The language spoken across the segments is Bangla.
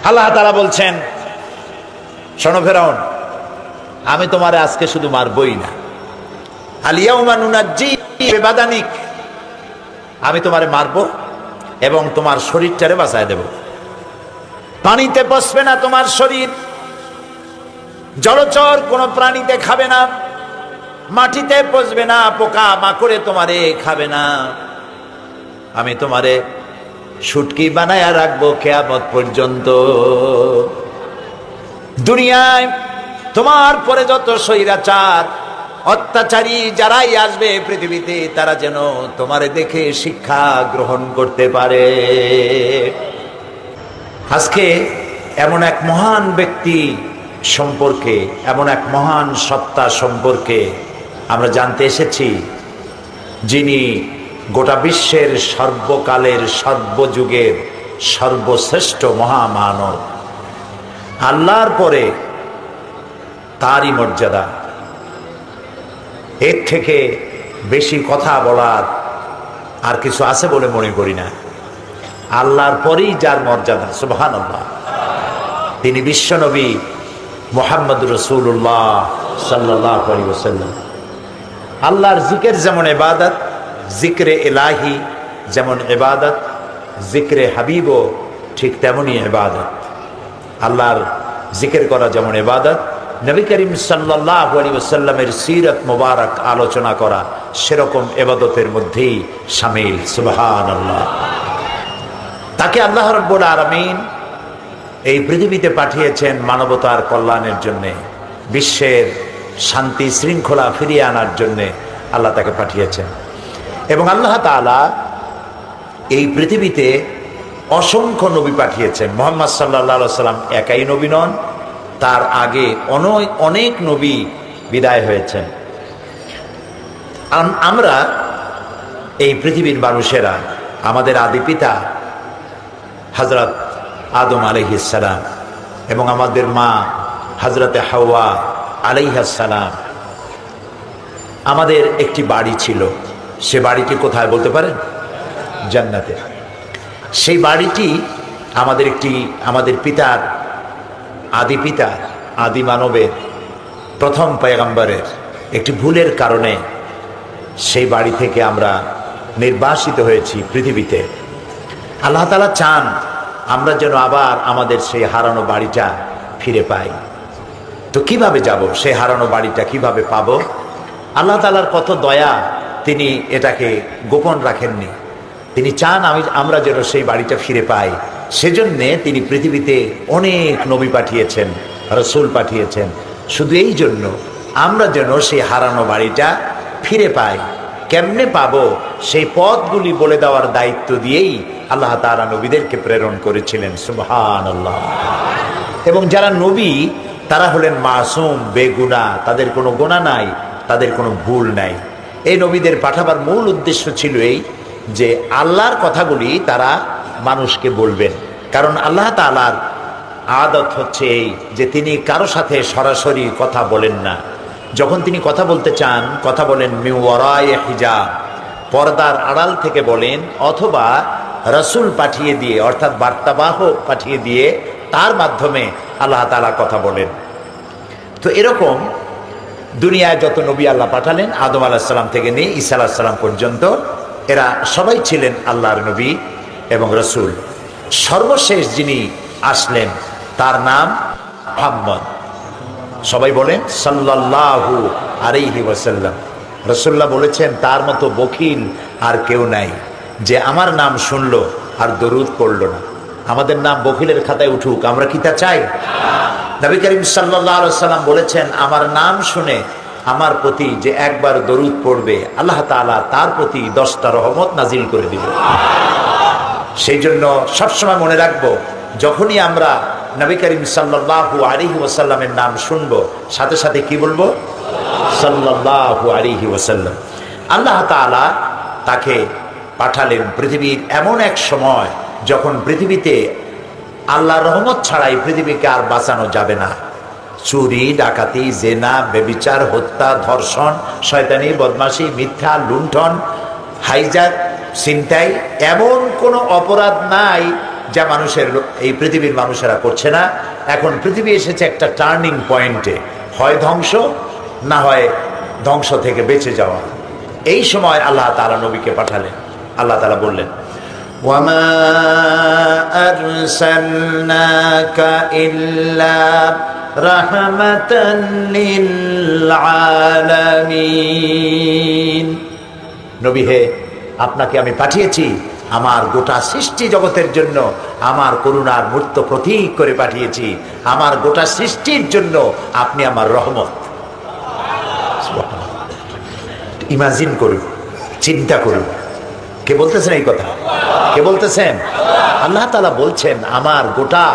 আল্লাহ তাআলা বলছেন, শোনো ফেরাউন, আমি তোমারে আজকে শুধু মারবই না, আল ইয়াউমা নুনাজ্জি বিবাদানিক, আমি তোমারে মারবো এবং তোমার শরীরটারে বাঁচায় দেব। পানিতে পচবে না তোমার শরীর, জলচর কোন প্রাণীতে খাবে না, মাটিতে পচবে না, পোকা মাকড়ে তোমারে খাবে না। আমি তোমারে শুটকি বানায়া রাখবো কিয়ামত পর্যন্ত। দুনিয়ায় তোমার পরে যত স্বৈরাচার অত্যাচারী যারাই আসবে পৃথিবীতে, তারা যেন তোমারে দেখে শিক্ষা গ্রহণ করতে পারে। আজকে এমন এক মহান ব্যক্তি সম্পর্কে, এমন এক মহান সত্তা সম্পর্কে আমরা জানতে এসেছি, যিনি গোটা বিশ্বের সর্বকালের সর্বযুগের সর্বশ্রেষ্ঠ মহামানব। আল্লাহর পরে তারই মর্যাদা। এর থেকে বেশি কথা বলার আর কিছু আছে বলে মনে করি না। আল্লাহর পরেই যার মর্যাদা, সুবহানাল্লাহ, তিনি বিশ্বনবী মুহাম্মদ রাসূলুল্লাহ সাল্লাল্লাহু আলাইহি ওয়াসাল্লাম। আল্লাহর জিকির যেমন ইবাদত, জিক্রে ইলাহি যেমন ইবাদত, জিক্রে হাবিবও ঠিক তেমনই ইবাদত। আল্লাহর জিকির করা যেমন ইবাদত, নবী করিম সাল্লাল্লাহু আলাইহি ওয়াসাল্লামের সিরাত মুবারক আলোচনা করা সেরকম ইবাদতের মধ্যেই শামিল। সুবহানাল্লাহ। তাকে আল্লাহ রাব্বুল আলামিন এই পৃথিবীতে পাঠিয়েছেন মানবতার কল্যাণের জন্য, বিশ্বের শান্তি শৃঙ্খলা ফিরিয়ে আনার জন্য আল্লাহ তাকে পাঠিয়েছেন। এবং আল্লাহ তাআলা এই পৃথিবীতে অসংখ্য নবী পাঠিয়েছেন। মুহাম্মদ সাল্লাল্লাহু আলাইহি ওয়াসাল্লাম একাই নবী নন, তার আগে অনেক নবী বিদায় হয়েছেন। আমরা এই পৃথিবীর মানুষেরা আমাদের আদি পিতা হযরত আদম আলাইহিস সালাম এবং আমাদের মা হযরতে হাওয়া আলাইহাস সালাম, আমাদের একটি বাড়ি ছিল। সে বাড়িটি কোথায় বলতে পারেন? জান্নাতে। সেই বাড়িটি আমাদের পিতার, আদি পিতার, আদি মানবের, প্রথম পয়গম্বরের একটি ভুলের কারণে সেই বাড়ি থেকে আমরা নির্বাসিত হয়েছি পৃথিবীতে। আল্লাহ তাআলা চান আমরা যেন আবার আমাদের সেই হারানো বাড়িটা ফিরে পাই। তো কিভাবে যাব, সেই হারানো বাড়িটা কিভাবে পাবো? আল্লাহ তাআলার কত দয়া, তিনি এটাকে গোপন রাখেননি। তিনি চান আমরা যেন সেই বাড়িটা ফিরে পাই। সেজন্যে তিনি পৃথিবীতে অনেক নবী পাঠিয়েছেন, রাসূল পাঠিয়েছেন, শুধু এই জন্য আমরা যেন সেই হারানো বাড়িটা ফিরে পাই। কেমনে পাবো সেই পথগুলি বলে দেওয়ার দায়িত্ব দিয়েই আল্লাহ তাআলা নবীদেরকে প্রেরণ করেছিলেন। সুবহানাল্লাহ। এবং যারা নবী তারা হলেন মাসুম, বেগুনাহ, তাদের কোনো গুনাহ নাই, তাদের কোনো ভুল নাই। এই নবীদের পাঠাবার মূল উদ্দেশ্য ছিল এই যে আল্লাহর কথাগুলি তারা মানুষকে বলবেন। কারণ আল্লাহ তাআলার আদত হচ্ছে এই যে তিনি কারো সাথে সরাসরি কথা বলেন না। যখন তিনি কথা বলতে চান, কথা বলেন মিন ওয়ারায়ে হিজাব, পর্দার আড়াল থেকে বলেন, অথবা রাসূল পাঠিয়ে দিয়ে, অর্থাৎ বার্তাবাহক পাঠিয়ে দিয়ে তার মাধ্যমে আল্লাহ তাআলা কথা বলেন। তো এরকম দুনিয়ায় যত নবী আল্লাহ পাঠালেন, আদম আলাইহিস সালাম থেকে নিয়ে ঈসা আলাইহিস সালাম পর্যন্ত, এরা সবাই ছিলেন আল্লাহর নবী এবং রাসূল। সর্বশেষ যিনি আসলেন তার নাম মুহাম্মদ। সবাই বলেন সাল্লাল্লাহু আলাইহি ওয়াসাল্লাম। রাসূলুল্লাহ বলেছেন তার মতো বখিল আর কেউ নাই যে আমার নাম শুনলো আর দরুদ পড়লো না। আমাদের নাম বখিলের খাতায় উঠুক, আমরা কি তা চাই? নবী করিম সাল্লাল্লাহু আলাইহি ওয়াসাল্লাম বলেছেন আমার নাম শুনে আমার প্রতি যে একবার দরুদ পড়বে, আল্লাহ তাআলা তার প্রতি 10টা রহমত নাজিল করে দিবেন। সেই জন্য সবসময় মনে রাখবো, যখনই আমরা নবী করিম সাল্লাল্লাহু আলাইহি ওয়াসাল্লামের নাম শুনবো, সাথে সাথে কি বলবো? সাল্লাল্লাহু আলাইহি ওয়াসাল্লাম। আল্লাহ তাআলা তাকে পাঠালেন পৃথিবীর এমন এক সময় যখন পৃথিবীতে আল্লাহর রহমত ছাড়াই পৃথিবীকে আর বাঁচানো যাবে না। চুরি, ডাকাতি, জেনা, ব্যভিচার, হত্যা, ধর্ষণ, শয়তানি, বদমাশি, মিথ্যা, লুণ্ঠন, হাইজ্যাক, ছিনতাই, এমন কোনো অপরাধ নাই যা মানুষের এই পৃথিবীর মানুষেরা করছে না। এখন পৃথিবী এসেছে একটা টার্নিং পয়েন্টে, হয় ধ্বংস না হয় ধ্বংস থেকে বেঁচে যাওয়া। এই সময় আল্লাহ তাআলা নবীকে পাঠালেন। আল্লাহ তাআলা বললেন, ওয়ামা আরসালনাকা ইল্লা রাহমাতান লিল আলামিন। নবী হে, আপনাকে আমি পাঠিয়েছি আমার গোটা সৃষ্টি জগতের জন্য, আমার করুণার মূর্ত প্রতীক করে পাঠিয়েছি। আমার গোটা সৃষ্টির জন্য আপনি আমার রহমত। ইমাজিন করুন, চিন্তা করুন, কে বলতেছেন এই কথা? কে বলতেছেন? আল্লাহ তাআলা বলছেন আমার গোটা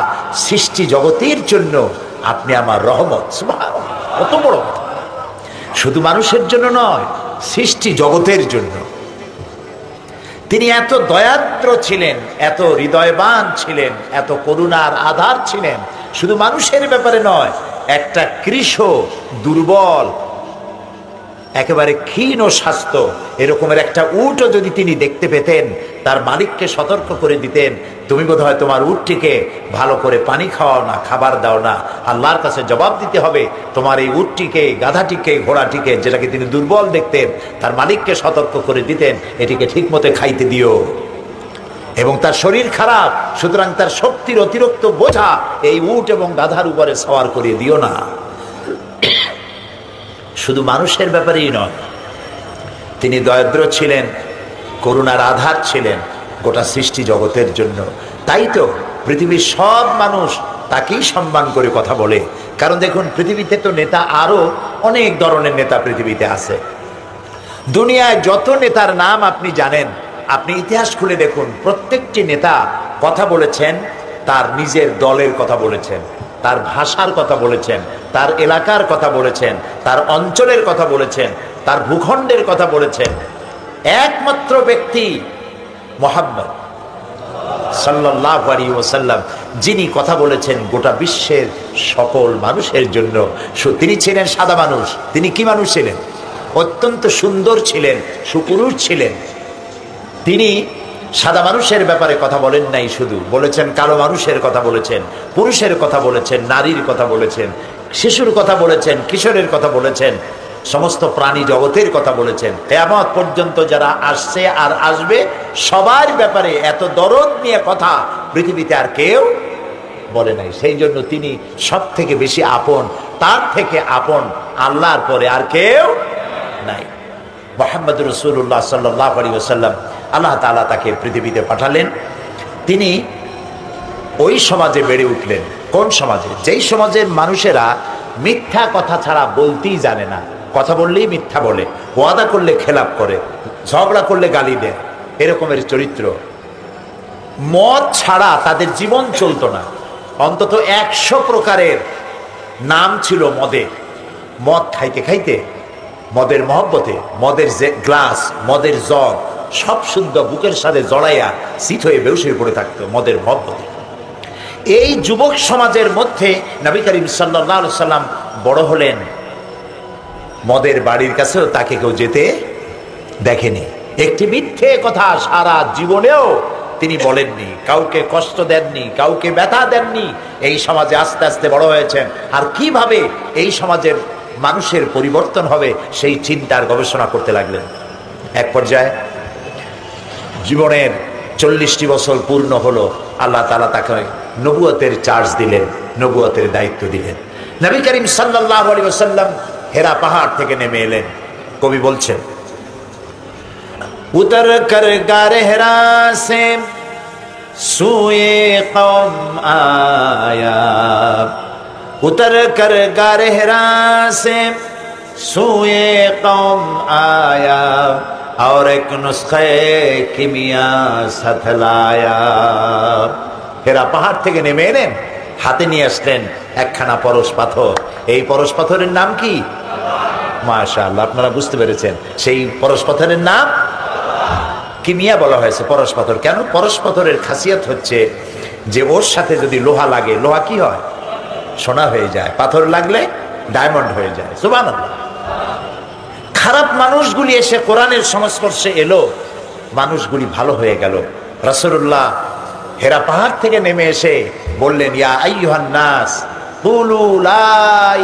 সৃষ্টি জগতের জন্য আপনি আমার রহমত। সুবহানাল্লাহ, কত বড় কথা! শুধু মানুষের জন্য নয়, সৃষ্টি জগতের জন্য। তিনি এত দয়াদ্র ছিলেন, এত হৃদয়বান ছিলেন, এত করুণার আধার ছিলেন। শুধু মানুষের ব্যাপারে নয়, একটা কৃষ দুর্বল একেবারে ক্ষীণ স্বাস্থ্য এরকমের একটা উটও যদি তিনি দেখতে পেতেন, তার মালিককে সতর্ক করে দিতেন, তুমি বোধহয় তোমার উটটিকে ভালো করে পানি খাওয়াও না, খাবার দাও না, আল্লাহর কাছে জবাব দিতে হবে। তোমার এই উটটিকে, গাধাটিকে, ঘোড়াটিকে, যেটাকে তিনি দুর্বল দেখতেন, তার মালিককে সতর্ক করে দিতেন, এটিকে ঠিক মতো খাইতে দিও। এবং তার শরীর খারাপ, সুতরাং তার শক্তির অতিরিক্ত বোঝা এই উট এবং গাধার উপরে সওয়ার করিয়ে দিও না। শুধু মানুষের ব্যাপারেই নয়, তিনি দয়াদ্র ছিলেন, করুণার আধার ছিলেন গোটা সৃষ্টি জগতের জন্য। তাই তো পৃথিবীর সব মানুষ তাকেই সম্মান করে কথা বলে। কারণ দেখুন, পৃথিবীতে তো নেতা আরো অনেক ধরনের নেতা পৃথিবীতে আছে। দুনিয়ায় যত নেতার নাম আপনি জানেন, আপনি ইতিহাস খুলে দেখুন, প্রত্যেকটি নেতা কথা বলেছেন, তার নিজের দলের কথা বলেছেন, তার ভাষার কথা বলেছেন, তার এলাকার কথা বলেছেন, তার অঞ্চলের কথা বলেছেন, তার ভূখণ্ডের কথা বলেছেন। একমাত্র ব্যক্তি মুহাম্মদ সাল্লাল্লাহু আলাইহি ওয়াসাল্লাম, যিনি কথা বলেছেন গোটা বিশ্বের সকল মানুষের জন্য। তিনি ছিলেন সাদা মানুষ। তিনি কি মানুষ ছিলেন? অত্যন্ত সুন্দর ছিলেন, সুপুরুষ ছিলেন। তিনি সাদা মানুষের ব্যাপারে কথা বলেন নাই, শুধু বলেছেন কালো মানুষের কথা বলেছেন, পুরুষের কথা বলেছেন, নারীর কথা বলেছেন, শিশুর কথা বলেছেন, কিশোরের কথা বলেছেন, সমস্ত প্রাণী জগতের কথা বলেছেন। কিয়ামত পর্যন্ত যারা আসছে আর আসবে সবার ব্যাপারে এত দরদ নিয়ে কথা পৃথিবীতে আর কেউ বলে নাই। সেই জন্য তিনি সব থেকে বেশি আপন, তার থেকে আপন আল্লাহর পরে আর কেউ নাই। মুহাম্মদ রাসূলুল্লাহ সাল্লাল্লাহু আলাইহি ওয়াসাল্লাম, আল্লাহ তাআলা তাকে পৃথিবীতে পাঠালেন। তিনি ওই সমাজে বেড়ে উঠলেন। কোন সমাজে? যেই সমাজের মানুষেরা মিথ্যা কথা ছাড়া বলতেই জানে না, কথা বললেই মিথ্যা বলে, ওয়াদা করলে খেলাপ করে, ঝগড়া করলে গালি দেয়, এরকমের চরিত্র। মদ ছাড়া তাদের জীবন চলতো না। অন্তত 100 প্রকারের নাম ছিল মদের। মদ খাইতে খাইতে, মদের মহব্বতে, মদের যে গ্লাস, মদের জগ সব শুদ্ধ বুকের সাথে জড়াইয়া শীত হয়ে বেহুশ হয়ে পড়ে থাকতো মদের মহব্বতে। এই যুবক সমাজের মধ্যে নবী করিম সাল্লাল্লাহু আলাইহি সাল্লাম বড় হলেন। মদের বাড়ির কাছেও তাকে কেউ যেতে দেখেনি। একটি মিথ্যে কথা সারা জীবনেও তিনি বলেননি, কাউকে কষ্ট দেননি, কাউকে ব্যথা দেননি। এই সমাজে আস্তে আস্তে বড় হয়েছেন। আর কিভাবে এই সমাজের মানুষের পরিবর্তন হবে সেই চিন্তার গবেষণা করতে লাগলেন। এক পর্যায়ে জীবনের 40টি বছর পূর্ণ হলো। আল্লাহ তাআলা তাকে নবুয়তের চার্জ দিলেন, নবুয়তের দায়িত্ব দিলেন। নবী করিম সাল্লাল্লাহু আলাইহি ওয়াসাল্লাম হেরা পাহাড় থেকে নেমে এলেন। কবি বলছেন, উতর কর গারে হেরা সে সুয়ে কওম আয়া, উতর কর গারে হেরা সে সুয়ে কওম আয়া, और एक नुस्खे किमिया साथलाया। হেরা পাহাড় থেকে নেমে এলেন, হাতে নিয়ে আসলেন একখানা পরশ পাথর। এই পরশ পাথরের নাম কি? মাশাআল্লাহ, আপনারা বুঝতে পেরেছেন। সেই পরশ পাথরের নাম কিমিয়া বলা হয়েছে পরশ পাথর। কেন? পরশ পাথরের খাসিয়ত হচ্ছে যে ওর সাথে যদি লোহা লাগে, লোহা কি হয়? সোনা হয়ে যায়। পাথর লাগলে ডায়মন্ড হয়ে যায়। সুবহানাল্লাহ। খারাপ মানুষগুলি এসে কোরআনের সংস্পর্শে এলো, মানুষগুলি ভালো হয়ে গেল। রাসূলুল্লাহ হেরা পাহাড় থেকে নেমে এসে বললেন, ইয়া আইয়ুহান নাস কুলু লা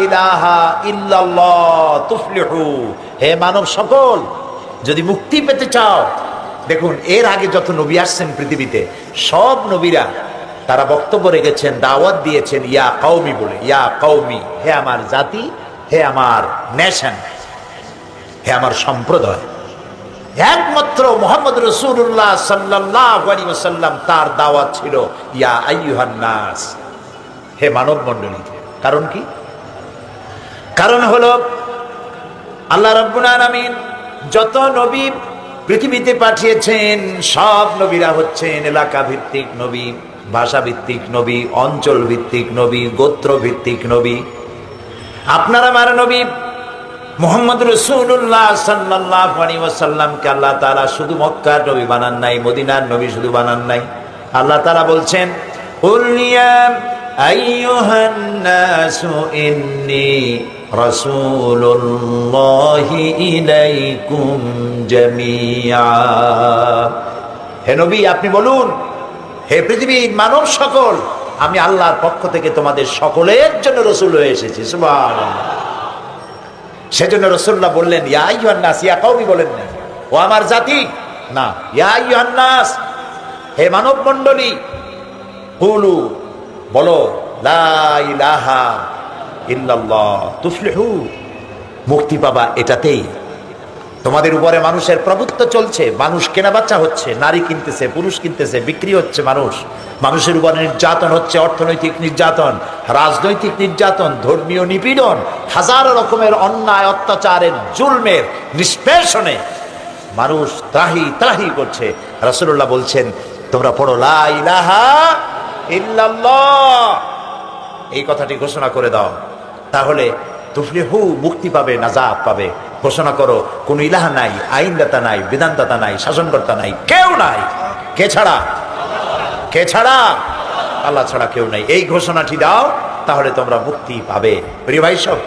ইলাহা ইল্লাল্লাহ তুফলিহু। হে মানব সকল, যদি মুক্তি পেতে চাও, দেখুন এর আগে যত নবী আসছেন পৃথিবীতে সব নবীরা তারা বক্তব্য রেখেছেন, দাওয়াত দিয়েছেন ইয়া কওমি বলে, ইয়া কওমি, হে আমার জাতি, হে আমার নেশন, হে আমার সম্প্রদায়। একমাত্র মুহাম্মদ রাসূলুল্লাহ সাল্লাল্লাহু আলাইহি ওয়াসাল্লাম তার দাওয়াত ছিল ইয়া আইয়ুহান নাস, হে মানব মণ্ডলী। কারণ কি? কারণ হলো আল্লাহ রাব্বুল আলামিন যত নবী পৃথিবীতে পাঠিয়েছেন সব নবীরা হচ্ছেন এলাকা ভিত্তিক নবী, ভাষা ভিত্তিক নবী, অঞ্চল ভিত্তিক নবী, গোত্র ভিত্তিক নবী। আপনার আমার নবী মুহাম্মদ রাসূলুল্লাহ সাল্লাল্লাহু আলাইহি ওয়াসাল্লামকে আল্লাহ তাআলা শুধু মক্কার নবী বানান নাই, মদিনার নবী শুধু বানান নাই। আল্লাহ তাআলা বলছেন, কুল ইয়া আইয়ুহান নাসু ইন্নী রাসূলুল্লাহি ইলাইকুম জামিআ। হে নবী আপনি বলুন, হে পৃথিবীর মানব সকল, আমি আল্লাহর পক্ষ থেকে তোমাদের সকলের জন্য রাসূল হয়ে এসেছি। সুবহানাল্লাহ। সেজন্য রাসূলুল্লাহ বললেন ইয়া আইয়ুহান নাস, ইয়া কওমি বলেন না ও আমার জাতি, না, ইয়া আইয়ুহান নাস, হে মানব মণ্ডলী, কুলু বলো লা ইলাহা ইল্লাল্লাহ তুফলিহু, মুক্তি পাবা এটাতেই। তোমাদের উপরে মানুষের প্রভুত্ব চলছে, মানুষ কেনাবেচা হচ্ছে, নারী কিনতেছে, পুরুষ কিনতেছে, বিক্রি হচ্ছে, মানুষের উপরে নির্যাতন হচ্ছে, অর্থনৈতিক নির্যাতন, রাজনৈতিক নির্যাতন, ধর্মীয় নিপীড়ন, হাজার রকমের অন্যায় অত্যাচারের জুলমের নিষ্পেষণে মানুষ ত্রাহি ত্রাহি করছে। রাসূলুল্লাহ বলছেন তোমরা পড়ো লা ইলাহা ইল্লাল্লাহ, এই কথাটি ঘোষণা করে দাও, তাহলে তুফলিহু, মুক্তি পাবে, নাজাত পাবে। ঘোষণা করো কোন ইলাহা নাই, আইনদাতা নাই, বিধানদাতা নাই, শাসনকর্তা নাই, কেউ নাই। কে ছাড়া? কে ছাড়া? আল্লাহ ছাড়া কেউ নাই। এই ঘোষণাটি দাও, তাহলে তোমরা মুক্তি পাবে। প্রিয় ভাই সব,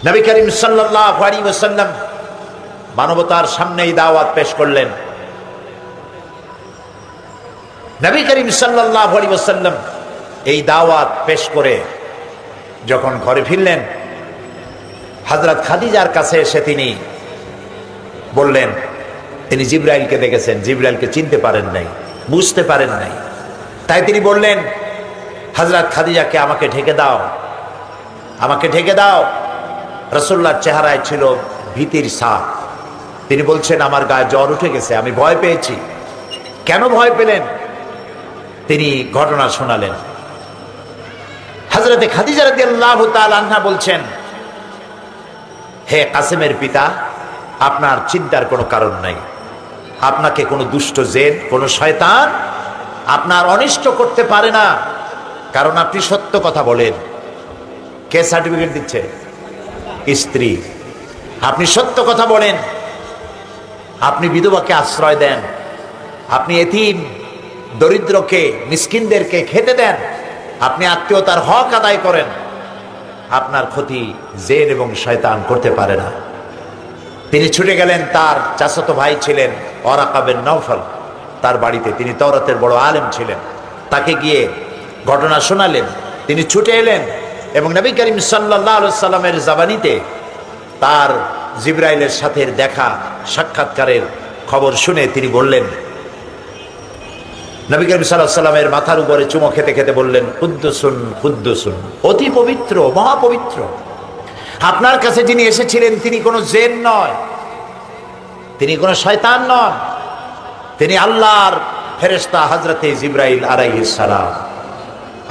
নবী করিম সাল্লাল্লাহু আলাইহি ওয়াসাল্লাম মানবতার সামনে এই দাওয়াত পেশ করলেন। নবী করিম সাল্লাল্লাহু আলাইহি ওয়াসাল্লাম এই দাওয়াত পেশ করে যখন ঘরে ফিরলেন, হযরত খাদিজার কাছে এসে তিনি বললেন, তিনি জিবরাইলকে দেখেছেন, জিবরাইলকে চিনতে পারেন নাই, বুঝতে পারেন নাই। তাই তিনি বললেন, হযরত খাদিজাকে আমাকে ঢেকে দাও, আমাকে ঢেকে দাও। রাসূলুল্লাহর চেহারায় ছিল ভীতির ছাপ। তিনি বলছেন, আমার গায়ে জ্বর উঠে গেছে, আমি ভয় পেয়েছি। কেন ভয় পেলেন? তিনি ঘটনা শোনালেন। হযরতে খাদিজা রাদিয়াল্লাহু তাআলা আনহা বলছেন, হে কাসেমের পিতা, আপনার চিন্তার কোনো কারণ নাই। আপনাকে কোনো দুষ্ট জিন, কোনো শয়তান আপনার অনিষ্ট করতে পারে না, কারণ আপনি সত্য কথা বলেন। কে সার্টিফিকেট দিচ্ছে? স্ত্রী। আপনি সত্য কথা বলেন, আপনি বিধবাকে আশ্রয় দেন, আপনি এতিম দরিদ্রকে, মিসকিনদেরকে খেতে দেন, আপনি আত্মীয়তার হক আদায় করেন। আপনার ক্ষতি জিন এবং শয়তান করতে পারে না। তিনি ছুটে গেলেন, তার চাচাতো ভাই ছিলেন ওয়ারাকা বিন নওফল, তার বাড়িতে। তিনি তাওরাতের বড় আলেম ছিলেন। তাকে গিয়ে ঘটনা শোনালেন। তিনি ছুটে এলেন এবং নবী করিম সাল্লাল্লাহু আলাইহি সাল্লামের জাবানিতে তার জিবরাইলের সাথে দেখা সাক্ষাৎকারের খবর শুনে তিনি বললেন, নবী করিম সাল্লাল্লাহু আলাইহি সাল্লামের মাথার উপরে চুমো খেতে খেতে বললেন, কুদ্দুসুন কুদ্দুসুন, অতি পবিত্র, মহাপবিত্র। আপনার কাছে যিনি এসেছিলেন তিনি কোনো জিন নয়, তিনি কোনো শয়তান নন, তিনি আল্লাহর ফেরেশতা হযরতে জিবরাইল আলাইহিস সালাম।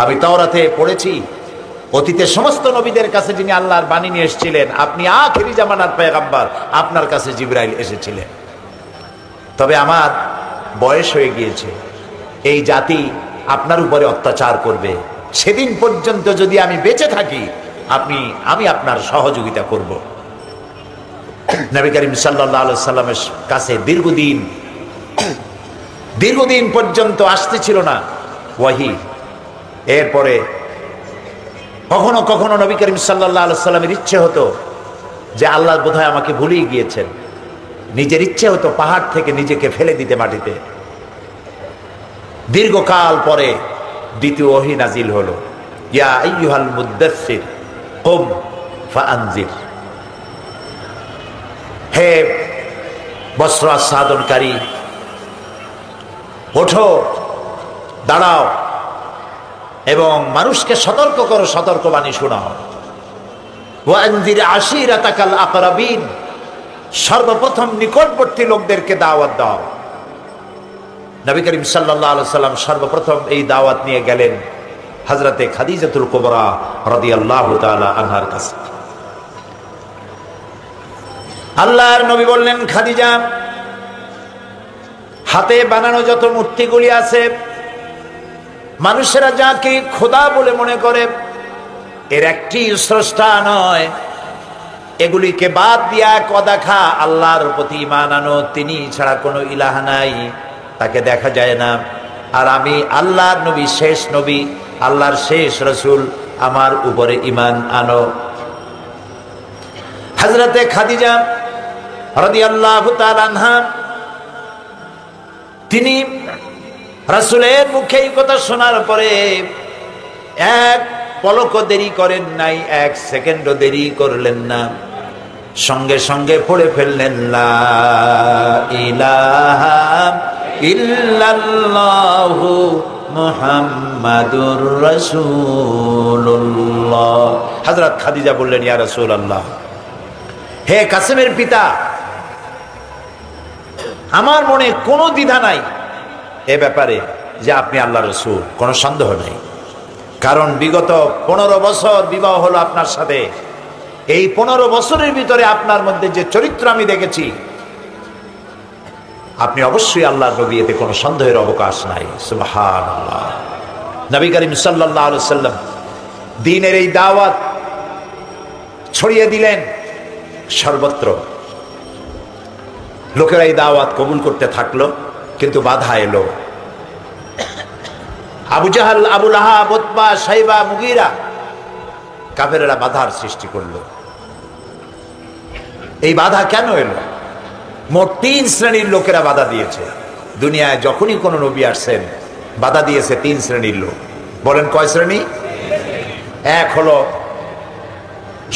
আমি তাওরাতে পড়েছি, অতীতে সমস্ত নবীদের কাছে যিনি আল্লাহর বাণী নিয়ে এসেছিলেন, আপনি আখিরি জামানার পয়গম্বর, আপনার কাছে জিবরাইল এসেছিলেন। তবে আমার বয়স হয়ে গিয়েছে, এই জাতি আপনার উপরে অত্যাচার করবে। সেদিন পর্যন্ত যদি আমি বেঁচে থাকি, আমি আপনার সহযোগিতা করব। নবী করিম সাল্লাল্লাহু আলাইহি সাল্লামের কাছে দীর্ঘদিন পর্যন্ত আসতেছিল না ওয়াহি। এরপরে কখনো কখনো নবী করিম সাল্লাল্লাহু আলাইহি সাল্লামের ইচ্ছে হতো যে আল্লাহ বোধহয় আমাকে ভুলেই গিয়েছেন। নিজের ইচ্ছে হতো পাহাড় থেকে নিজেকে ফেলে দিতে মাটিতে। দীর্ঘকাল পরে দ্বিতীয় ওহী নাজিল হলো, ইয়া আইয়ুহাল মুদ্দাসসির কুম ফাআনজির। হে বস্ত্র আচ্ছাদনকারী, ওঠো, দাঁড়াও এবং মানুষকে সতর্ক করো, সতর্কবাণী শোনাও। ওয়ানজির আশিরাতাকাল আকরাবিন, সর্বপ্রথম নিকটবর্তী লোকদেরকে দাওয়াত দাও। নবী করিম সাল্লাল্লাহু আলাইহি সাল্লাম সর্বপ্রথম এই দাওয়াত নিয়ে গেলেন হযরতে খাদিজাতুল কুবরা রাদিয়াল্লাহু তাআলা আনহার কাছে। আল্লাহর নবী বললেন, খাদিজা, হাতে বানানো যত মূর্তিগুলি আছে, মানুষেরা যাকে খোদা বলে মনে করে, এর একটি স্রষ্টা নয়। এগুলিকে বাদ দিয়া কদাখা আল্লাহর প্রতি ঈমান আনো, তিনি ছাড়া কোনো ইলাহ নাই, তাকে দেখা যায় না। আর আমি আল্লাহর নবী, শেষ নবী, আল্লাহর শেষ রাসূল, আমার উপরে ঈমান আনো। হযরতে খাদিজা রাদিয়াল্লাহু তাআলা আনহা, তিনি রাসূলের মুখে এই কথা শোনার পরে এক পলকও দেরি করেন নাই, এক সেকেন্ডও দেরি করলেন না, সঙ্গে সঙ্গে পড়ে ফেললেন লা ইলাহা ইল্লাল্লাহু মুহাম্মাদুর রাসূলুল্লাহ। হযরত খাদিজা বললেন, ইয়া রাসূলুল্লাহ, হে কাসেমের পিতা, আমার মনে কোনো দ্বিধা নাই এ ব্যাপারে যে আপনি আল্লাহর রাসূল, কোনো সন্দেহ নাই। কারণ বিগত 15 বছর বিবাহ হলো আপনার সাথে, এই 15 বছরের ভিতরে আপনার মধ্যে যে চরিত্র আমি দেখেছি, আপনি অবশ্যই আল্লাহর নবী, এতে কোনো সন্দেহের অবকাশ নাই। সুবহানাল্লাহ। নবী করিম সাল্লাল্লাহু আলাইহি ওয়াসাল্লাম দ্বীনের এই দাওয়াত ছড়িয়ে দিলেন সর্বত্র। লোকেরা এই দাওয়াত কবুল করতে থাকলো, কিন্তু বাধা এলো। আবু জাহাল, আবু লাহাব, উতবা, শাইবা, মুগীরা, কাফেরেরা বাধার সৃষ্টি করলো। এই বাধা কেন এলো? মোট 3 শ্রেণীর লোকেরা বাধা দিয়েছে। দুনিয়ায় যখনই কোনো নবী আসছেন, বাধা দিয়েছে 3 শ্রেণীর লোক। বলেন কয় শ্রেণী? এক হলো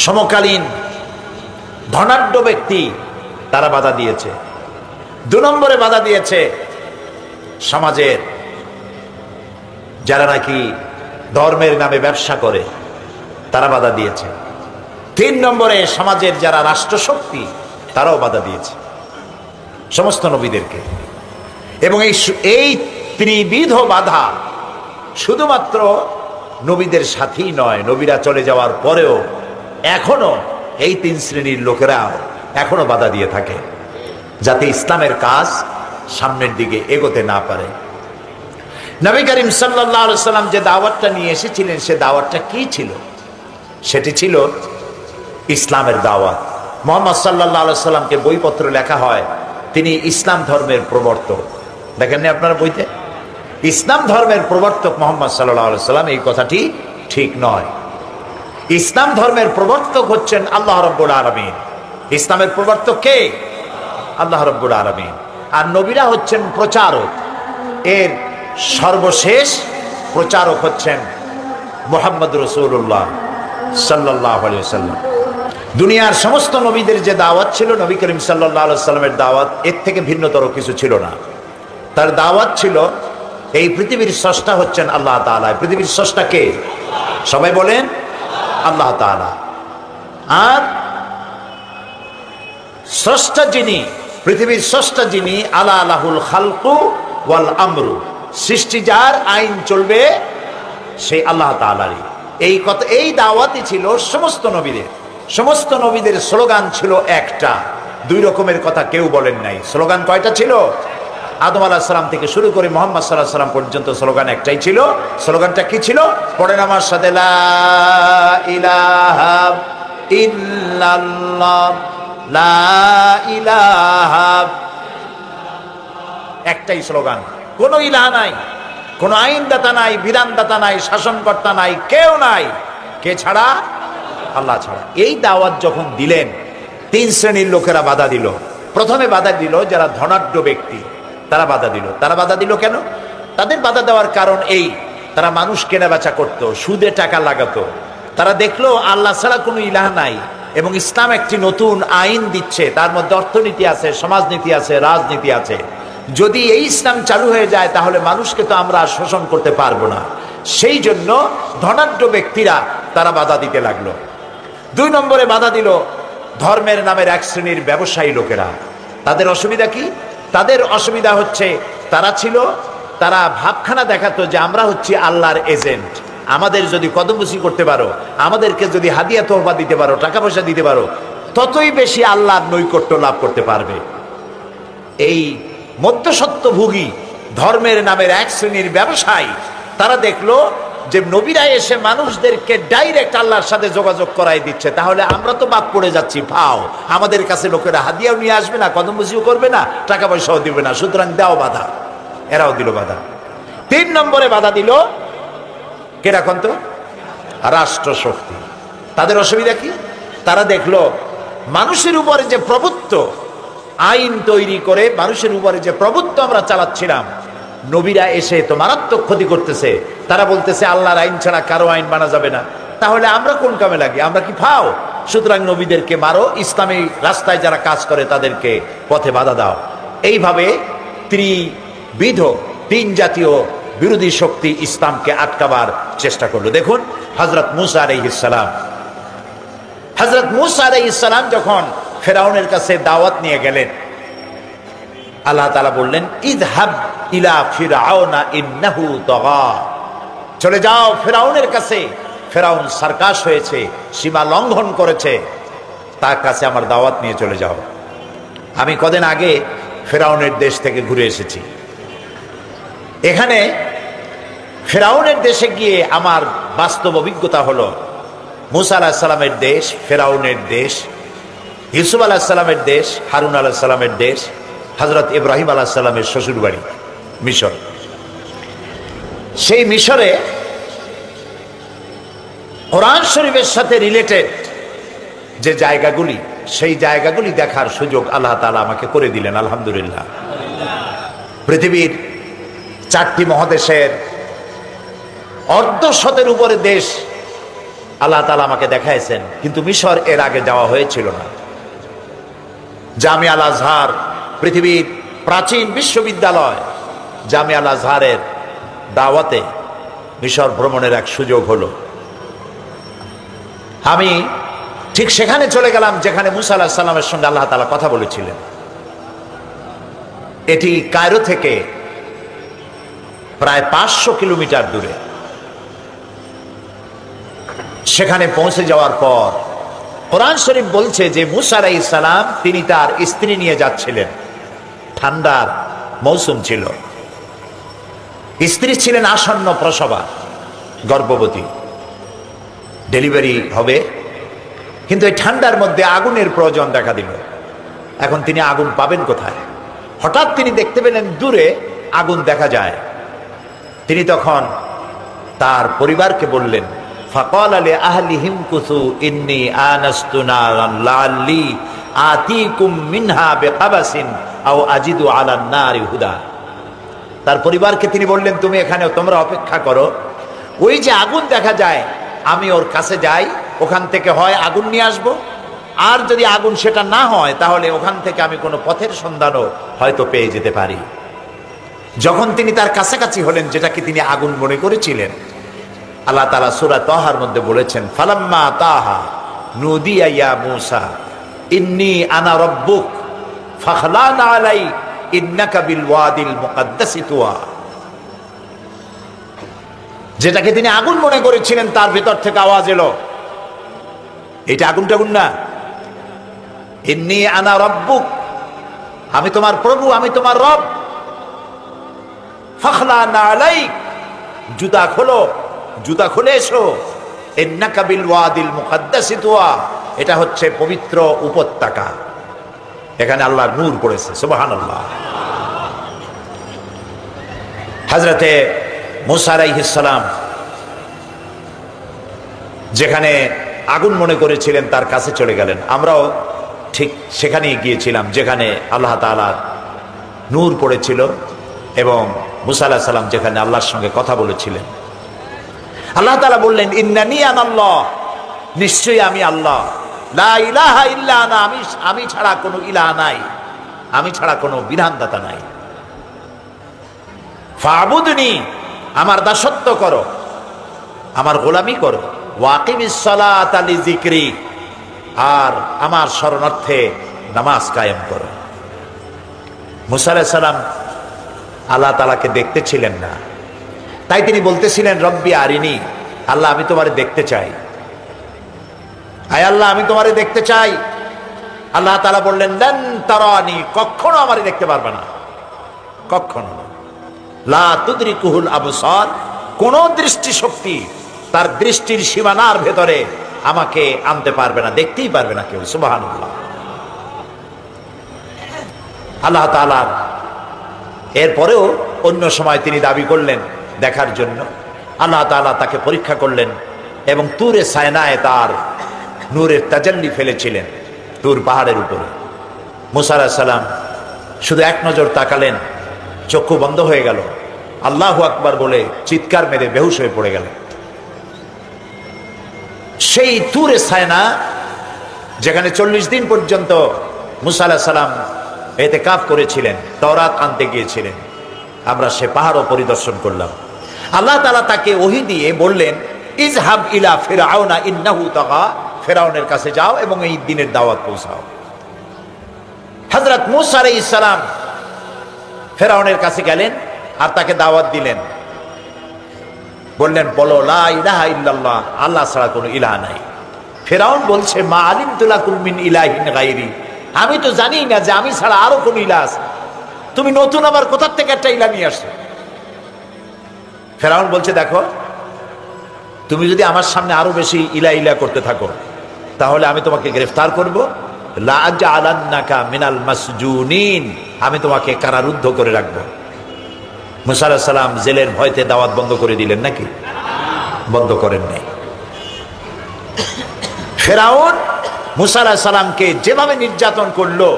সমকালীন ধনাঢ্য ব্যক্তি, তারা বাধা দিয়েছে। 2 নম্বরে বাধা দিয়েছে সমাজের যারা নাকি ধর্মের নামে ব্যবসা করে, তারা বাধা দিয়েছে। 3 নম্বরে সমাজের যারা রাষ্ট্রশক্তি, তারাও বাধা দিয়েছে সমস্ত নবীদেরকে। এবং এই ত্রিবিধ বাধা শুধুমাত্র নবীদের সাথেই নয়, নবীরা চলে যাওয়ার পরেও এখনো এই 3 শ্রেণীর লোকেরা এখনো বাধা দিয়ে থাকে, যাতে ইসলামের কাজ সামনের দিকে এগোতে না পারে। নবী করিম সাল্লাল্লাহু আলাইহি সাল্লাম যে দাওয়াতটা নিয়ে এসেছিলেন, সে দাওয়াতটা কি ছিল? সেটি ছিল ইসলামের দাওয়াত। মুহাম্মদ সাল্লাল্লাহু আলাইহি সাল্লামকে বইপত্র লেখা হয়, তিনি ইসলাম ধর্মের প্রবর্তক। দেখেননি আপনার বইতে? ইসলাম ধর্মের প্রবর্তক মুহাম্মদ সাল্লাল্লাহু আলাইহি সাল্লাম, এই কথাটি ঠিক নয়। ইসলাম ধর্মের প্রবর্তক হচ্ছেন আল্লাহ রাব্বুল আলামিন। ইসলামের প্রবর্তক কে? আল্লাহ রাব্বুল আলামিন। আর নবীরা হচ্ছেন প্রচারক, এর সর্বশেষ প্রচারক হচ্ছেন মুহাম্মদ রাসূলুল্লাহ সাল্লাল্লাহু আলাইহি ওয়াসাল্লাম। দুনিয়ার সমস্ত নবীদের যে দাওয়াত ছিল, নবী করিম সাল্লাল্লাহু আলাইহি ওয়াসাল্লামের দাওয়াত এর থেকে ভিন্নতর কিছু ছিল না। তার দাওয়াত ছিল এই পৃথিবীর স্রষ্টা হচ্ছেন আল্লাহ তাআলা। পৃথিবীর স্রষ্টা কে? সবাই বলেন আল্লাহ তাআলা। আর স্রষ্টা যিনি, পৃথিবীর স্রষ্টা যিনি, আলা লাহুল খালকু ওয়াল আমরু, সৃষ্টি যার, আইন চলবে সেই আল্লাহ তাআলারই। এই কথা, এই দাওয়াতই ছিল সমস্ত নবীদের। সমস্ত নবীদের স্লোগান ছিল একটা, 2 রকমের কথা কেউ বলেন নাই। স্লোগান কয়টা ছিল? আদম আলাইহিস সালাম থেকে শুরু করে মুহাম্মদ সাল্লাল্লাহু আলাইহি সাল্লাম পর্যন্ত স্লোগান একটাই ছিল। স্লোগানটা কি ছিল? পড়েন আমার সাথে, লা ইলাহা ইল্লাল্লাহ, লা ইলাহা। একটাই স্লোগান, কোনো ইলাহ নাই, কোনো আইনদাতা নাই, বিধানদাতা নাই, শাসনকর্তা নাই, কেউ নাই। কে ছাড়া? আল্লাহ ছাড়া। এই দাওয়াত যখন দিলেন, 3 শ্রেণীর লোকেরা বাধা দিল। প্রথমে বাধা দিল যারা ধনাঢ্য ব্যক্তি, তারা বাধা দিল। তারা বাধা দিল কেন? তাদের বাধা দেওয়ার কারণ এই, তারা মানুষ কেনাবেচা করত, সুদে টাকা লাগাতো। তারা দেখলো আল্লাহ ছাড়া কোনো ইলাহ নাই এবং ইসলাম একটি নতুন আইন দিচ্ছে, তার মধ্যে অর্থনীতি আছে, সমাজনীতি আছে, রাজনীতি আছে। যদি এই ইসলাম চালু হয়ে যায় তাহলে মানুষকে তো আমরা শোষণ করতে পারবো না। সেই জন্য ধনাঢ্য ব্যক্তিরা তারা বাধা দিতে লাগলো। 2 নম্বরে বাধা দিল ধর্মের নামের এক শ্রেণীর ব্যবসায়ী লোকেরা। তাদের অসুবিধা কি? তাদের অসুবিধা হচ্ছে তারা ভাবখানা দেখাতো যে আমরা হচ্ছি আল্লাহর এজেন্ট, আমাদের যদি কদমবুসি করতে পারো, আমাদেরকে যদি হাদিয়া তোহফা দিতে পারো, টাকা পয়সা দিতে পারো, ততই বেশি আল্লাহর নৈকট্য লাভ করতে পারবে। এই মধ্যসত্ত্বভোগী ধর্মের নামের এক শ্রেণীর ব্যবসায়ী তারা দেখলো যে নবীরা এসে মানুষদেরকে ডাইরেক্ট আল্লাহর সাথে যোগাযোগ করাই দিচ্ছে, তাহলে আমরা তো বাদ পড়ে যাচ্ছি, ফাও আমাদের কাছে লোকেরা হাদিয়াও নিয়ে আসবে না, কদমবুসিও করবে না, টাকা পয়সাও দিবে না, সুতরাং দাও বাধা। এরাও দিল বাধা। 3 নম্বরে বাধা দিল কেরকম তো রাষ্ট্রশক্তি। তাদের অসুবিধা কি? তারা দেখলো মানুষের উপরে যে প্রভুত্ব আইন তৈরি করে, মানুষের উপরে যে প্রভুত্ব আমরা চালাচ্ছিলাম, নবীরা এসে তো মারাত্মক ক্ষতি করতেছে। তারা বলতেছে আল্লাহর আইন ছাড়া কারো আইন মানা যাবে না, তাহলে আমরা কোন কামে লাগি? আমরা কি ফাও? সুতরাং নবীদেরকে মারো, ইসলামী রাস্তায় যারা কাজ করে তাদেরকে পথে বাধা দাও। এইভাবে ত্রিবিধ 3 জাতীয় বিরোধী শক্তি ইসলামকে আটকাবার চেষ্টা করলো। দেখুন হযরত মুসা আলাইহিস সালাম যখন ফেরাউনের কাছে দাওয়াত নিয়ে গেলেন, আল্লাহ তাআলা বললেন ইযহাব ইলা ফিরআউনা ইন্নাহু তাগা, চলে যাও ফেরাউনের কাছে, ফেরাউন সার্কাস হয়েছে, সীমা লঙ্ঘন করেছে, তার কাছে আমার দাওয়াত নিয়ে চলে যাও। আমি কদিন আগে ফেরাউনের দেশ থেকে ঘুরে এসেছি। এখানে ফেরাউনের দেশে গিয়ে আমার বাস্তব অভিজ্ঞতা হলো মুসা আলাইহিস সালামের দেশ, ফেরাউনের দেশ, ইউসুফ আলাইহিস সালামের দেশ, হারুন আলাইহিস সালামের দেশ, হযরত ইব্রাহিম আলাইহিস সালামের শ্বশুর বাড়ি মিশর। সেই মিশরে কোরআন শরীফের সাথে রিলেটেড যে জায়গাগুলি, সেই জায়গাগুলি দেখার সুযোগ আল্লাহ তাআলা আমাকে করে দিলেন, আলহামদুলিল্লাহ। পৃথিবীর 4টি মহাদেশের অর্ধশতের উপরে দেশ আল্লাহ তাআলা আমাকে দেখাইছেন, কিন্তু মিশর এর আগে যাওয়া হয়েছিল না। জামিয়া আল আজহার, পৃথিবীর প্রাচীন বিশ্ববিদ্যালয় জামিয়া আল আজহারের দাওয়াতে মিশর ভ্রমণের এক সুযোগ হলো। আমি ঠিক সেখানে চলে গেলাম যেখানে মুসা আলাইহিস সালামের সঙ্গে আল্লাহ তাআলা কথা বলেছিলেন। এটি কায়রো থেকে প্রায় 500 কিলোমিটার দূরে। সেখানে পৌঁছে যাওয়ার পর কোরআন শরীফ বলছে যে মুসা আলাইহিস সালাম তিনি তার স্ত্রী নিয়ে যাচ্ছিলেন, ঠান্ডার মৌসুম ছিল, স্ত্রী ছিলেন আসন্ন প্রসবা, গর্ভবতী, ডেলিভারি হবে, কিন্তু এই ঠান্ডার মধ্যে আগুনের প্রয়োজন দেখা দিল। এখন তিনি আগুন পাবেন কোথায়? হঠাৎ তিনি দেখতে পেলেন দূরে আগুন দেখা যায়। তিনি তখন তার পরিবারকে বললেন, ফাকালা লিআহলিহিম কুসু ইন্নী আনাস্তু নারান লাআল্লি আতিকুম মিনহা বিকাবাসিন আও আজিদু আলান নারি হুদা। তার পরিবারকে তিনি বললেন, তুমি এখানে তোমরা অপেক্ষা করো, ওই যে আগুন দেখা যায় আমি ওর কাছে যাই, ওখান থেকে হয় আগুন নিয়ে আসবো, আর যদি আগুন সেটা না হয় তাহলে ওখান থেকে আমি কোনো পথের সন্ধানও হয়তো পেয়ে যেতে পারি। যখন তিনি তার কাছাকাছি হলেন, যেটাকে তিনি আগুন মনে করেছিলেন, আল্লাহ তাআলা সূরা তাহার মধ্যে বলেছেন, ফালাম্মা তাহা নুদিয়া ইয়া মূসা ইন্নী আনা রাব্বুক ফাখলানা আলাই ইন্নাকা বিল ওয়াদিল মুকাদ্দাসি তুয়া। যেটাকে তিনি আগুন মনে করেছিলেন তার ভিতর থেকে আওয়াজ এলো, এটা আগুন টাগুন না, ইন্নী আনা রাব্বুক, আমি তোমার প্রভু, আমি তোমার রব, ফাখলানা আলাইক, জুতা খোলো, জুতা খুলে এসো, ইন্নাকা বিল ওয়াদিল মুকাদ্দাসি তুয়া, এটা হচ্ছে পবিত্র উপত্যকা, এখানে আল্লাহর নূর পড়েছে, সুবহানাল্লাহ। হযরতে মুসা আলাইহিস সালাম যেখানে আগুন মনে করেছিলেন তার কাছে চলে গেলেন। আমরাও ঠিক সেখানেই গিয়েছিলাম যেখানে আল্লাহ তাআলার নূর পড়েছিল এবং মুসা আলাইহিস সালাম যেখানে আল্লাহর সঙ্গে কথা বলেছিলেন, আল্লাহ তাআলা বললেন ইন্নানি আনাল্লাহ, নিশ্চয়ই আমি আল্লাহ, লা ইলাহা ইল্লা আনা, আমি ছাড়া কোনো ইলাহ নাই, আমি ছাড়া কোনো বিধানদাতা নাই। ফাবুদনি, আমার দাসত্ব করো, আমার গোলামি করো। ওয়াকিমিস সালাতা লিযিকরি, আর আমার শরণার্থে নামাজ কায়েম করো। মুসা আলাইহিস সালাম আল্লাহ তাআলাকে দেখতে ছিলেন না, তাই তিনি বলতেছিলেন রব্বি আরিনি, আল্লাহ আমি তোমারে দেখতে চাই, আয় আল্লাহ আমি তোমারে দেখতে চাই। আল্লাহ তাআলা বললেন লান তারানি, কখনো আমারে দেখতে পারবে না, কখনো। লা তুদরিকুহুল আবসার, কোন দৃষ্টি শক্তি তার দৃষ্টির সীমানার ভেতরে আমাকে আনতে পারবে না, দেখতেই পারবে না কেউ। সুবহানাল্লাহ। আল্লাহ তাআলা এরপরেও অন্য সময় তিনি দাবি করলেন দেখার জন্য। আল্লাহ তাআলা তাকে পরীক্ষা করলেন এবং তুরে সায়নায় তার নূরের তাজাল্লি ফেলেছিলেন, তুর পাহাড়ের উপরে। মুসা আলাইহিস সালাম শুধু এক নজর তাকালেন, চক্ষু বন্ধ হয়ে গেল, আল্লাহু আকবার বলে চিৎকার মেরে বেহুশ হয়ে পড়ে গেলেন। সেই তুরে সায়না, যেখানে 40 দিন পর্যন্ত মুসা আলাইহিস সালাম ইতিকাফ করেছিলেন, তাওরাত আনতে গিয়েছিলেন, আমরা সে পাহাড়ও পরিদর্শন করলাম। আল্লাহ তাআলা তাকে ওহী দিয়ে বললেন ইজহাব ইলা ফিরআউনা ইন্নাহু তাগা, ফিরআউনের কাছে যাও এবং এই দিনের দাওয়াত পৌঁছাও। হযরত মূসা আলাইহিস সালাম ফিরআউনের কাছে গেলেন আর তাকে দাওয়াত দিলেন, বললেন বলো লা ইলাহা ইল্লাল্লাহ, আল্লাহ ছাড়া কোনো ইলাহ নাই। ফিরআউন বলছে মা আলিমতু লাকুম মিন ইলাহিন গায়রি, আমি তো জানি না যে আমি ছাড়া আরো কোন ইলাহ আছে, তুমি নতুন আবার কোথা থেকে একটা ইলাহ নিয়ে আসছো। ফিরআউন বলছে দেখো, তুমি যদি আমার সামনে আরো বেশি ইলাহ ইলাহ করতে থাকো তাহলে আমি তোমাকে গ্রেফতার করব, লা আজআলান্নাকা মিনাল মাসজুনিন, আমি তোমাকে কারারুদ্ধ করে রাখবো। মুসা আলাইহিস সালাম জেলের ভয়তে দাওয়াত বন্ধ করে দিলেন নাকি? বন্ধ করেন নাই। ফিরআউন মুসা আলাইহিস সালামকে যেভাবে নির্যাতন করলো,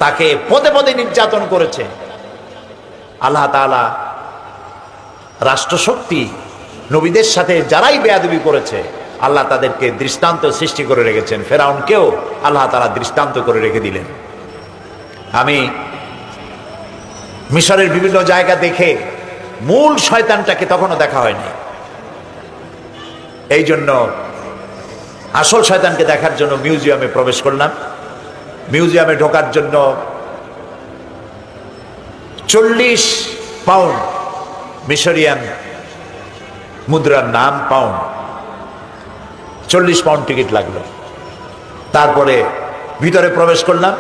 তাকে পদে পদে নির্যাতন করেছে। আল্লাহ তাআলা রাষ্ট্রশক্তি নবীদের সাথে যারাই বেয়াদবি করেছে আল্লাহ তাদেরকে দৃষ্টান্ত সৃষ্টি করে রেখেছেন। ফিরআউনকেও আল্লাহ তাআলা দৃষ্টান্ত করে রেখে দিলেন। আমি মিশরের বিভিন্ন জায়গা দেখে মূল শয়তানটাকে তখনও দেখা হয়নি, এই জন্য আসল শয়তানকে দেখার জন্য মিউজিয়ামে প্রবেশ করলাম। মিউজিয়ামে ঢোকার জন্য 40 পাউন্ড, মিশরিয়ান মুদ্রার নাম পাউন্ড, 40 পাউন্ড টিকিট লাগলো। তারপরে ভিতরে প্রবেশ করলাম,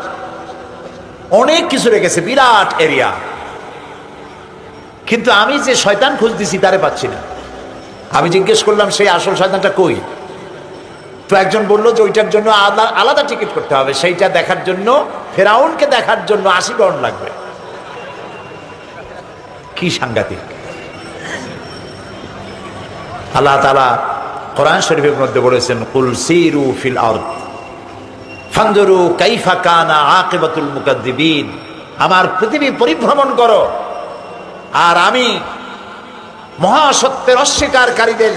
অনেক কিছু রেখেছে, বিরাট এরিয়া, কিন্তু আমি যে শয়তান খুঁজতেছি তারে পাচ্ছি না। আমি জিজ্ঞেস করলাম সেই আসল শয়তানটা কই, তো একজন বললো যে ওইটার জন্য আলাদা টিকিট করতে হবে, সেইটা দেখার জন্য, ফিরআউনকে দেখার জন্য 80 পাউন্ড লাগবে। কি সাংঘাতিক! আল্লাহ তাআলা কোরআন শরীফের মধ্যে বলেছেন কুল সিরু ফিল আরদ ফানজুরু কাইফা কানা আকিবাতুল মুকাদ্দিবিন, আমার পৃথিবী পরিভ্রমণ করো আর আমি মহাসত্যের অস্বীকারীদের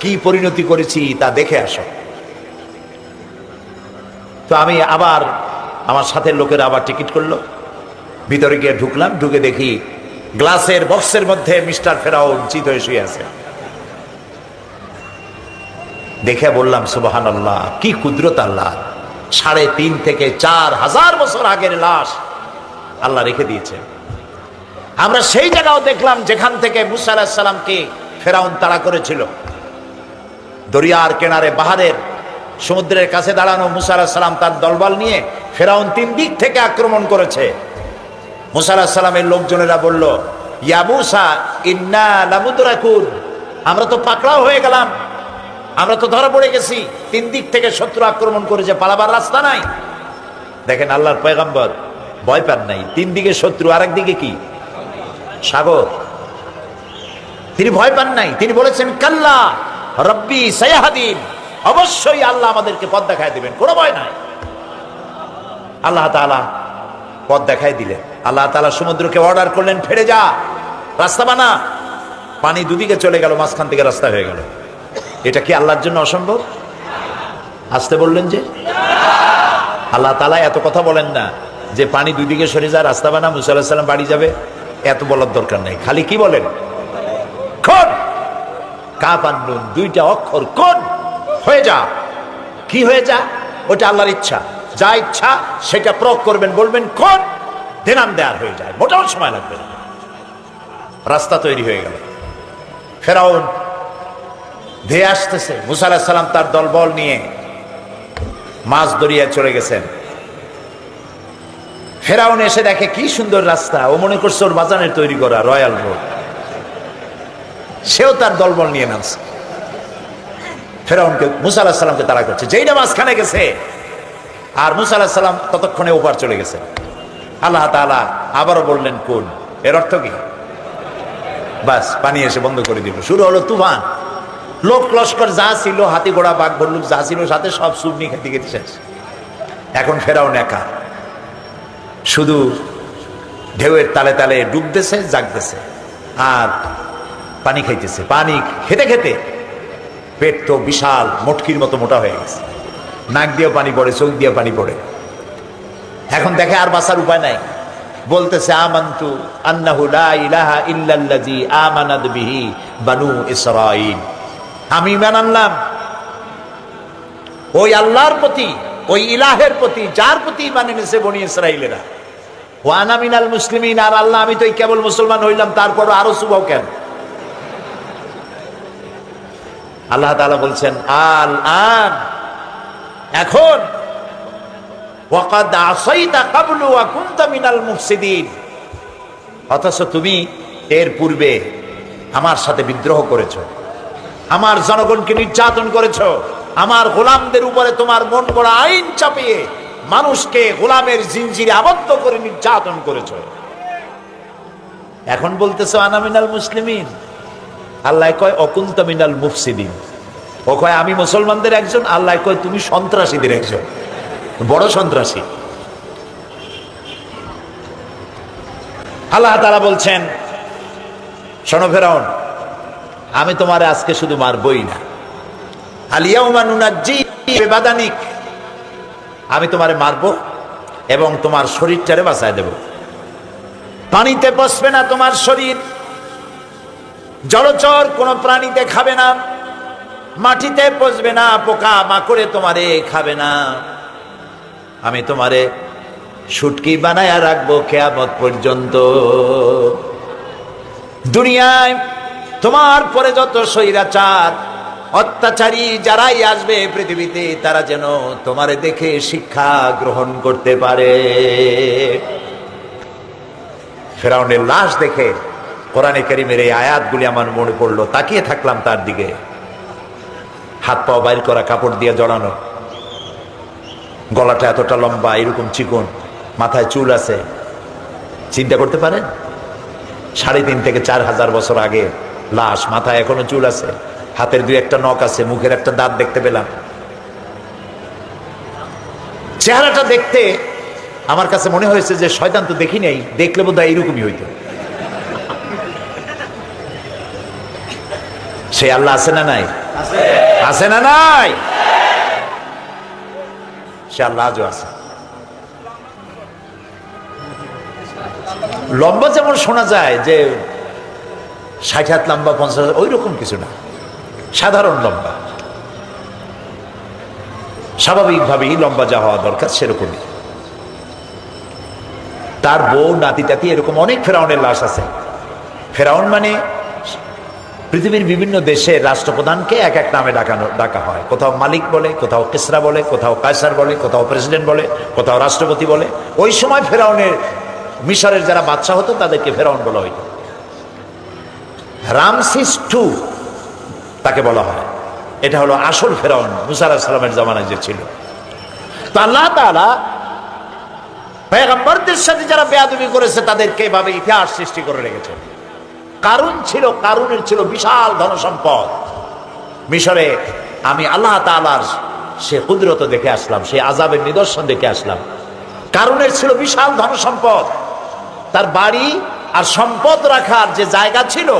কি পরিণতি করেছি তা দেখে আসো। তো আমি আবার আমার সাথে লোকেরা আবার টিকিট করলো, ভিতরে গিয়ে ঢুকলাম, ঢুকে দেখি গ্লাসের বক্সের মধ্যে মিস্টার ফিরআউন চিত হয়ে শুয়ে আছে। দেখে বললাম সুবহানাল্লাহ, কি কুদরত আল্লাহ! 3.5 থেকে 4,000 বছর আগের লাশ আল্লাহ রেখে দিয়েছে। আমরা সেই জায়গাও দেখলাম যেখান থেকে মুসা আলাইহিস সালামকে ফিরআউন তাড়া করেছিল। দরিয়ার কিনারে, বাহারের সমুদ্রের কাছে দাঁড়ানো মুসা আলাইহিস সালাম তার দলবল নিয়ে ফিরআউন 3 দিক থেকে আক্রমণ করেছে। মুসা আলাইহিস সালামের লোকজনেরা বলল ইয়া মুসা ইন্না লামুদরাকুন, আমরা তো পাকড়াও হয়ে গেলাম, আমরা তো ধরা পড়ে গেছি, 3 দিক থেকে শত্রু আক্রমণ করেছে, পালাবার রাস্তা নাই। দেখেন আল্লাহর পয়গম্বর ভয় পান নাই, 3 দিকে শত্রু, আরেক দিকে কি সাগর, তিনি ভয় পান নাই। তিনি বলেছেন কাল্লা রব্বি সায়াহদিন, অবশ্যই আল্লাহ আমাদেরকে পথ দেখায় দিবেন, কোনো ভয় নাই। আল্লাহ তাআলা পথ দেখাই দিলেন। আল্লাহ তাআলা সমুদ্রকে অর্ডার করলেন, ফেরে যা, রাস্তা বানা। পানি দুদিকে চলে গেল, মাঝখান থেকে রাস্তা হয়ে গেল। এটা কি আল্লাহর জন্য অসম্ভব? আসতে বললেন যে আল্লাহ তাআলা এত কথা বলেন না যে পানি দুই দিকে সরে যায়, রাস্তা বানা, মুসা আলাইহিস সালাম বাড়ি যাবে, এত বলার দরকার নেই। খালি কি বলেন? কোন কাফান নুন, দুইটা অক্ষর, কোন হয়ে যা। কি হয়ে যা? ওটা আল্লাহর ইচ্ছা, যা ইচ্ছা সেটা প্রয়োগ করবেন, বলবেন কোন, দেনাম দেয়ার হয়ে যায়, মোটাও সময় লাগবে না। রাস্তা তৈরি হয়ে গেল। ফেরাউন ধেয়ে আসতেছে, মুসা আলাইহিস সালাম তার দলবল নিয়ে মাছ দরিয়ায় চলে গেছেন। ফেরাউন এসে দেখে কি সুন্দর রাস্তা, ও মনে করছে ওর বাজানের তৈরি করা রয়্যাল রোড। সেও তার দলবল নিয়ে নামছে, ফেরাউনকে, মুসা আলাইহিস সালামকে তাড়া করছে। যেইটা মাঝখানে গেছে আর মুসা আলাইহিস সালাম ততক্ষণে ওপার চলে গেছে। আল্লাহ তাআলা আবারও বললেন কোন। এর অর্থ কি? বাস পানি এসে বন্ধ করে দিল। শুরু হলো তুফান। লোক লস্কর যা ছিল, হাতি ঘোড়া বাঘ ভল্লুক যা ছিল সাথে, সব সুবনি খেতে খেতে শেষ। এখন ফেরাউন একা, শুধু ঢেউয়ের তালে তালে ডুবতেছে, জাগতেছে আর পানি খাইতেছে। পানি খেতে খেতে পেট তো বিশাল মটকির মতো মোটা হয়ে গেছে, নাক দিয়ে পানি পড়ে, চোখ দিয়ে পানি পড়ে। এখন দেখে আর বাঁচার উপায় নাই, বলতেছে আমানতু আন্নাহু লা ইলাহা ইল্লাল্লাযী আমানাত বিহি বানু ইসরাঈল। আমি ঈমান আনলাম ওই আল্লাহর প্রতি, ওই ইলাহের প্রতি, যার প্রতি ঈমান এনেছে বনি ইসরাঈলেরা। ওয়া আনা মিনাল মুসলিমিন, আর আল্লাহ আমি তো কেবল মুসলমান হইলাম, তারপর আরো সুবাও কেন? আল্লাহ তাআলা বলছেন আল আন, এখন, ওয়াকাদ আসাইতা ক্বাবলু ওয়া কুনতা মিনাল মুফসিদিন, অথচ তুমি এর পূর্বে আমার সাথে বিদ্রোহ করেছো, আমার জনগণকে নির্যাতন করেছো, আমার গোলামদের উপরে তোমার মন গড়া আইন চাপিয়ে মানুষকে গোলামের জিনজিরে আবদ্ধ করে নির্যাতন করেছো। এখন বলতেছো আনা মিনাল মুসলিমিন। আল্লাহ কয় অকুনতা মিনাল মুফসিদিন। ও কয় আমি মুসলমানদের একজন, আল্লাহ কয় তুমি সন্ত্রাসীদের একজন, বড় সন্ত্রাসী। আল্লাহ তাআলা বলছেন শোনো ফেরাউন, আমি তোমারে আজকে শুধু মারবই না, আলিয়াউমা নুনাজ্জি বিবাদানিক, আমি তোমারে মারবো এবং তোমার শরীরটারে বাঁচায় দেব। পানিতে পচবে না তোমার শরীর, জলচর কোন প্রাণীতে খাবে না, মাটিতে পচবে না, পোকা মাকড়ে তোমারে খাবে না। আমি তোমারে শুটকি বানায়া রাখবো কিয়ামত পর্যন্ত। দুনিয়ায় তোমার পরে যত স্বৈরাচার অত্যাচারী যারাই আসবে পৃথিবীতে, তারা যেন তোমারে দেখে শিক্ষা গ্রহণ করতে পারে। ফেরাউনের লাশ দেখে কোরআনে কারীমের এই আয়াতগুলি আমার মনে পড়লো, তাকিয়ে থাকলাম তার দিকে। হাত পা বাইর করা, কাপড় দিয়ে জড়ানো, গলাটা এতটা লম্বা, এরকম চিকন, মাথায় চুল আছে। চিন্তা করতে পারেন 3.5 থেকে 4,000 বছর আগে লাশ, মাথায় এখনো চুল আছে, হাতের 2-1টা নখ আছে, মুখের একটা দাঁত দেখতে পেলাম। চেহারাটা দেখতে আমার কাছে মনে হয়েছে যে শয়তান তো দেখি নাই, দেখলে বোধহয় এইরকমই হইতো। সে আল্লাহ আছে না নাই? আছে না নাই? সে আল্লাহ আজও আছে। লম্বা যেমন শোনা যায় যে 60 হাত লম্বা, 50 হাত, ওই রকম কিছু না, সাধারণ লম্বা, স্বাভাবিকভাবেই লম্বা যা হওয়া দরকার সেরকমই। তার বউ, নাতি টাতি, এরকম অনেক ফেরাউনের লাশ আছে। ফেরাউন মানে পৃথিবীর বিভিন্ন দেশের রাষ্ট্রপ্রধানকে এক এক নামে ডাকা হয়। কোথাও মালিক বলে, কোথাও কিসরা বলে, কোথাও কায়সার বলে, কোথাও প্রেসিডেন্ট বলে, কোথাও রাষ্ট্রপতি বলে। ওই সময় ফেরাউনের, মিশরের যারা বাদশা হতো তাদেরকে ফেরাউন বলা হইত। রামসিস II তাকে বলা হয়। এটা হলো আসল ফেরাউন, মুসা আলাইহিস সালামের জামানায় যে ছিল। তো আল্লাহ তাআলা পয়গম্বরদের সাথে যারা বেয়াদবি করেছে তাদেরকে এভাবে ইতিহাস সৃষ্টি করে রেখেছে। কারুনের ছিল বিশাল ধনসম্পদ। মিশরে আমি আল্লাহ তাআলার সে কুদরত দেখে আসলাম, সে আযাবের নিদর্শন দেখে আসলাম। কারুনের ছিল বিশাল ধনসম্পদ, তার বাড়ি আর সম্পদ রাখার যে জায়গা ছিল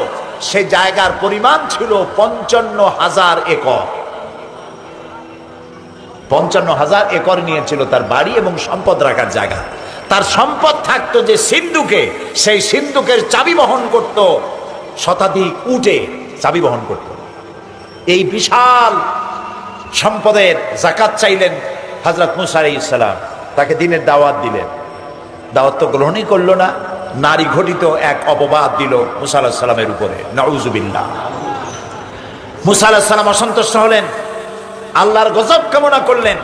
সেই জায়গার পরিমাণ ছিল 55,000 একর। 55,000 একর নিয়েছিল তার বাড়ি এবং সম্পদ রাখার জায়গা। তার সম্পদ থাকতো যে সিন্ধুকে, সেই সিন্ধুকের চাবি বহন করত শতাধিক উটে, চাবি বহন করত। এই বিশাল সম্পদের যাকাত চাইলেন হযরত মুসা আলাইহিস সালাম, তাকে দ্বীনের দাওয়াত দিলেন। দাওয়াত তো গ্রহণই করলো না, নারী ঘটিত এক অপবাদ দিল মুসা আলাইহিস সালামের উপরে, নাউযুবিল্লাহ। মুসা আলাইহিস সালাম অসন্তুষ্ট হলেন, আল্লাহর গজব কামনা করলেন।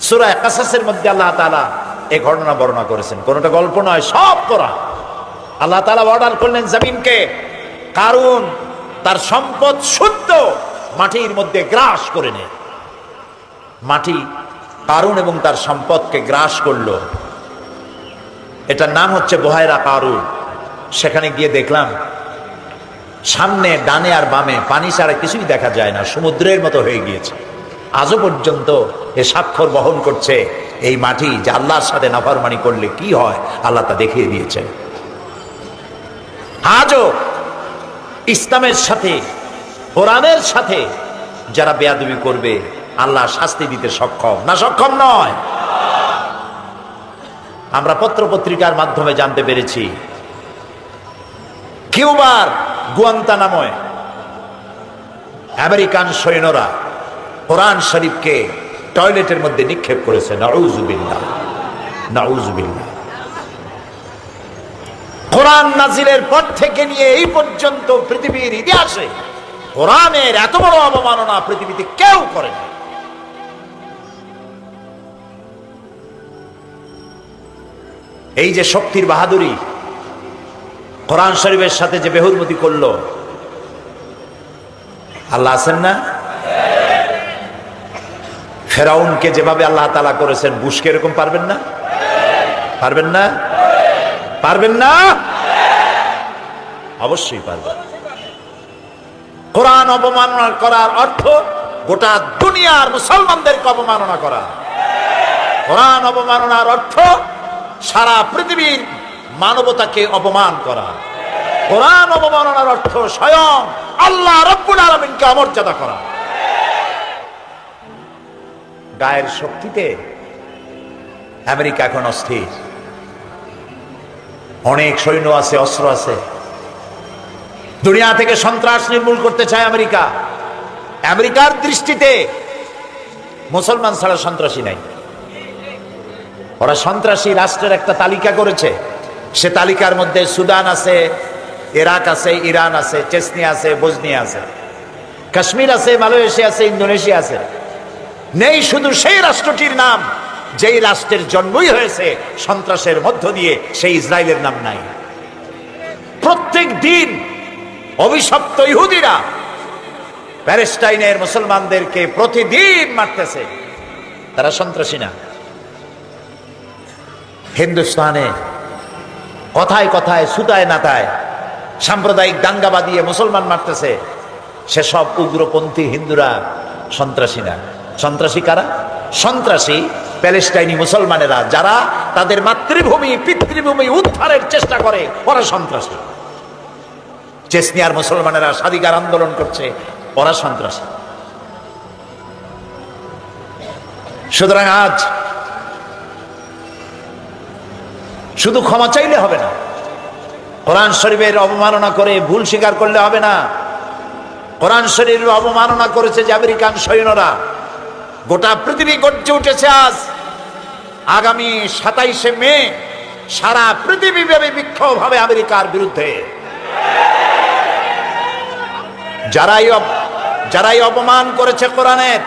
সূরা কাসাসের মধ্যে আল্লাহ তাআলা এই ঘটনা বর্ণনা করেছেন, কোনটা গল্প নয়, সব কোরআন। আল্লাহ তাআলা অর্ডার করলেন জমিনকে, কারুন তার সম্পদ শুদ্ধ মাটির মধ্যে গ্রাস করে নেয়। মাটি কারুন এবং তার সম্পদকে গ্রাস করলো। এটার নাম হচ্ছে বহায়রা কারুন। সেখানে গিয়ে দেখলাম সামনে ডানে আর বামে পানি ছাড়া কিছুই দেখা যায় না, সমুদ্রের মতো হয়ে গিয়েছে। আজও পর্যন্ত এ স্বাক্ষর বহন করছে এই মাটি যে আল্লাহর সাথে নাফরমানি করলে কি হয় আল্লাহ তা দেখিয়ে দিয়েছেন। আজও ইসলামের সাথে, কোরআনের সাথে যারা বেয়াদবি করবে আল্লাহ শাস্তি দিতে সক্ষম না, সক্ষম নয়। আমরা পত্র পত্রিকার মাধ্যমে জানতে পেরেছি কিউবার গুয়ান্তানামোয় আমেরিকান সৈন্যরা কোরআন শরীফকে টয়লেটের মধ্যে নিক্ষেপ করেছে। নাউযুবিল্লাহ, নাউযুবিল্লাহ। কোরআন নাজিলের পর থেকে নিয়ে এই পর্যন্ত পৃথিবীর ইতিহাসে কোরআনের এত বড় অবমাননা পৃথিবীতে কেউ করেনি। এই যে শক্তির বাহাদুরি, কোরআন শরীফের সাথে যে বেহুরমতি করলো, আল্লাহ আছেন না? ফেরাউনকে যেভাবে আল্লাহ তাআলা করেছেন, বুশকে এরকম পারবেন না? পারবেন না? পারবেন না? অবশ্যই পারবেন। কোরআন অবমাননা করার অর্থ গোটা দুনিয়ার মুসলমানদেরকে অবমাননা করা। কোরআন অবমাননার অর্থ সারা পৃথিবীর মানবতাকে অপমান করা। কোরআন অবমাননার অর্থ স্বয়ং আল্লাহ রাব্বুল আলামিনকে অমর্যাদা করা। গায়ের শক্তিতে আমেরিকা এখন অস্থির, অনেক সৈন্য আছে, অস্ত্র আছে। দুনিয়া থেকে সন্ত্রাস নির্মূল করতে চায় আমেরিকা। আমেরিকার দৃষ্টিতে মুসলমান ছাড়া সন্ত্রাসী নাই। ওরা সন্ত্রাসী রাষ্ট্রের একটা তালিকা করেছে, সে তালিকার মধ্যে সুদান আছে, ইরাক আছে, ইরান আছে, চেচনিয়া আছে, বজনিয়া আছে, কাশ্মীর আছে, মালয়েশিয়া আছে, ইন্দোনেশিয়া আছে। নেই শুধু সেই রাষ্ট্রটির নাম যেই রাষ্ট্রের জন্মই হয়েছে সন্ত্রাসের মধ্য দিয়ে, সেই ইসরায়েলের নাম নাই। প্রত্যেক দিন অভিশপ্ত ইহুদিরা প্যালেস্টাইনের মুসলমানদেরকে প্রতিদিন মারতেছে, তারা সন্ত্রাসী না। হিন্দুস্তানে কথায় কথায়, সুতায় নাতায় সাম্প্রদায়িক দাঙ্গা বাঁধিয়ে মুসলমান মারতেছে, সেসব উগ্রপন্থী হিন্দুরা সন্ত্রাসী না। সন্ত্রাসী কারা? সন্ত্রাসী প্যালেস্টাইনি মুসলমানেরা, যারা তাদের মাতৃভূমি, পিতৃভূমি উদ্ধারের চেষ্টা করে, ওরা সন্ত্রাসী। চেচনিয়ার মুসলমানেরা স্বাধিকার আন্দোলন করছে, ওরা সন্ত্রাসী। সুতরাং আজ শুধু ক্ষমা চাইলে হবে না, কোরআন শরীফের অবমাননা করে ভুল স্বীকার করলে হবে না। কোরআন শরীফের অবমাননা করেছে যে আমেরিকান সৈন্যরা, গোটা পৃথিবী গর্জে উঠেছে আজ। আগামী 27শে মে সারা পৃথিবীব্যাপী বিক্ষোভ হবে আমেরিকার বিরুদ্ধে। যারাই অপমান করেছে কোরআনের,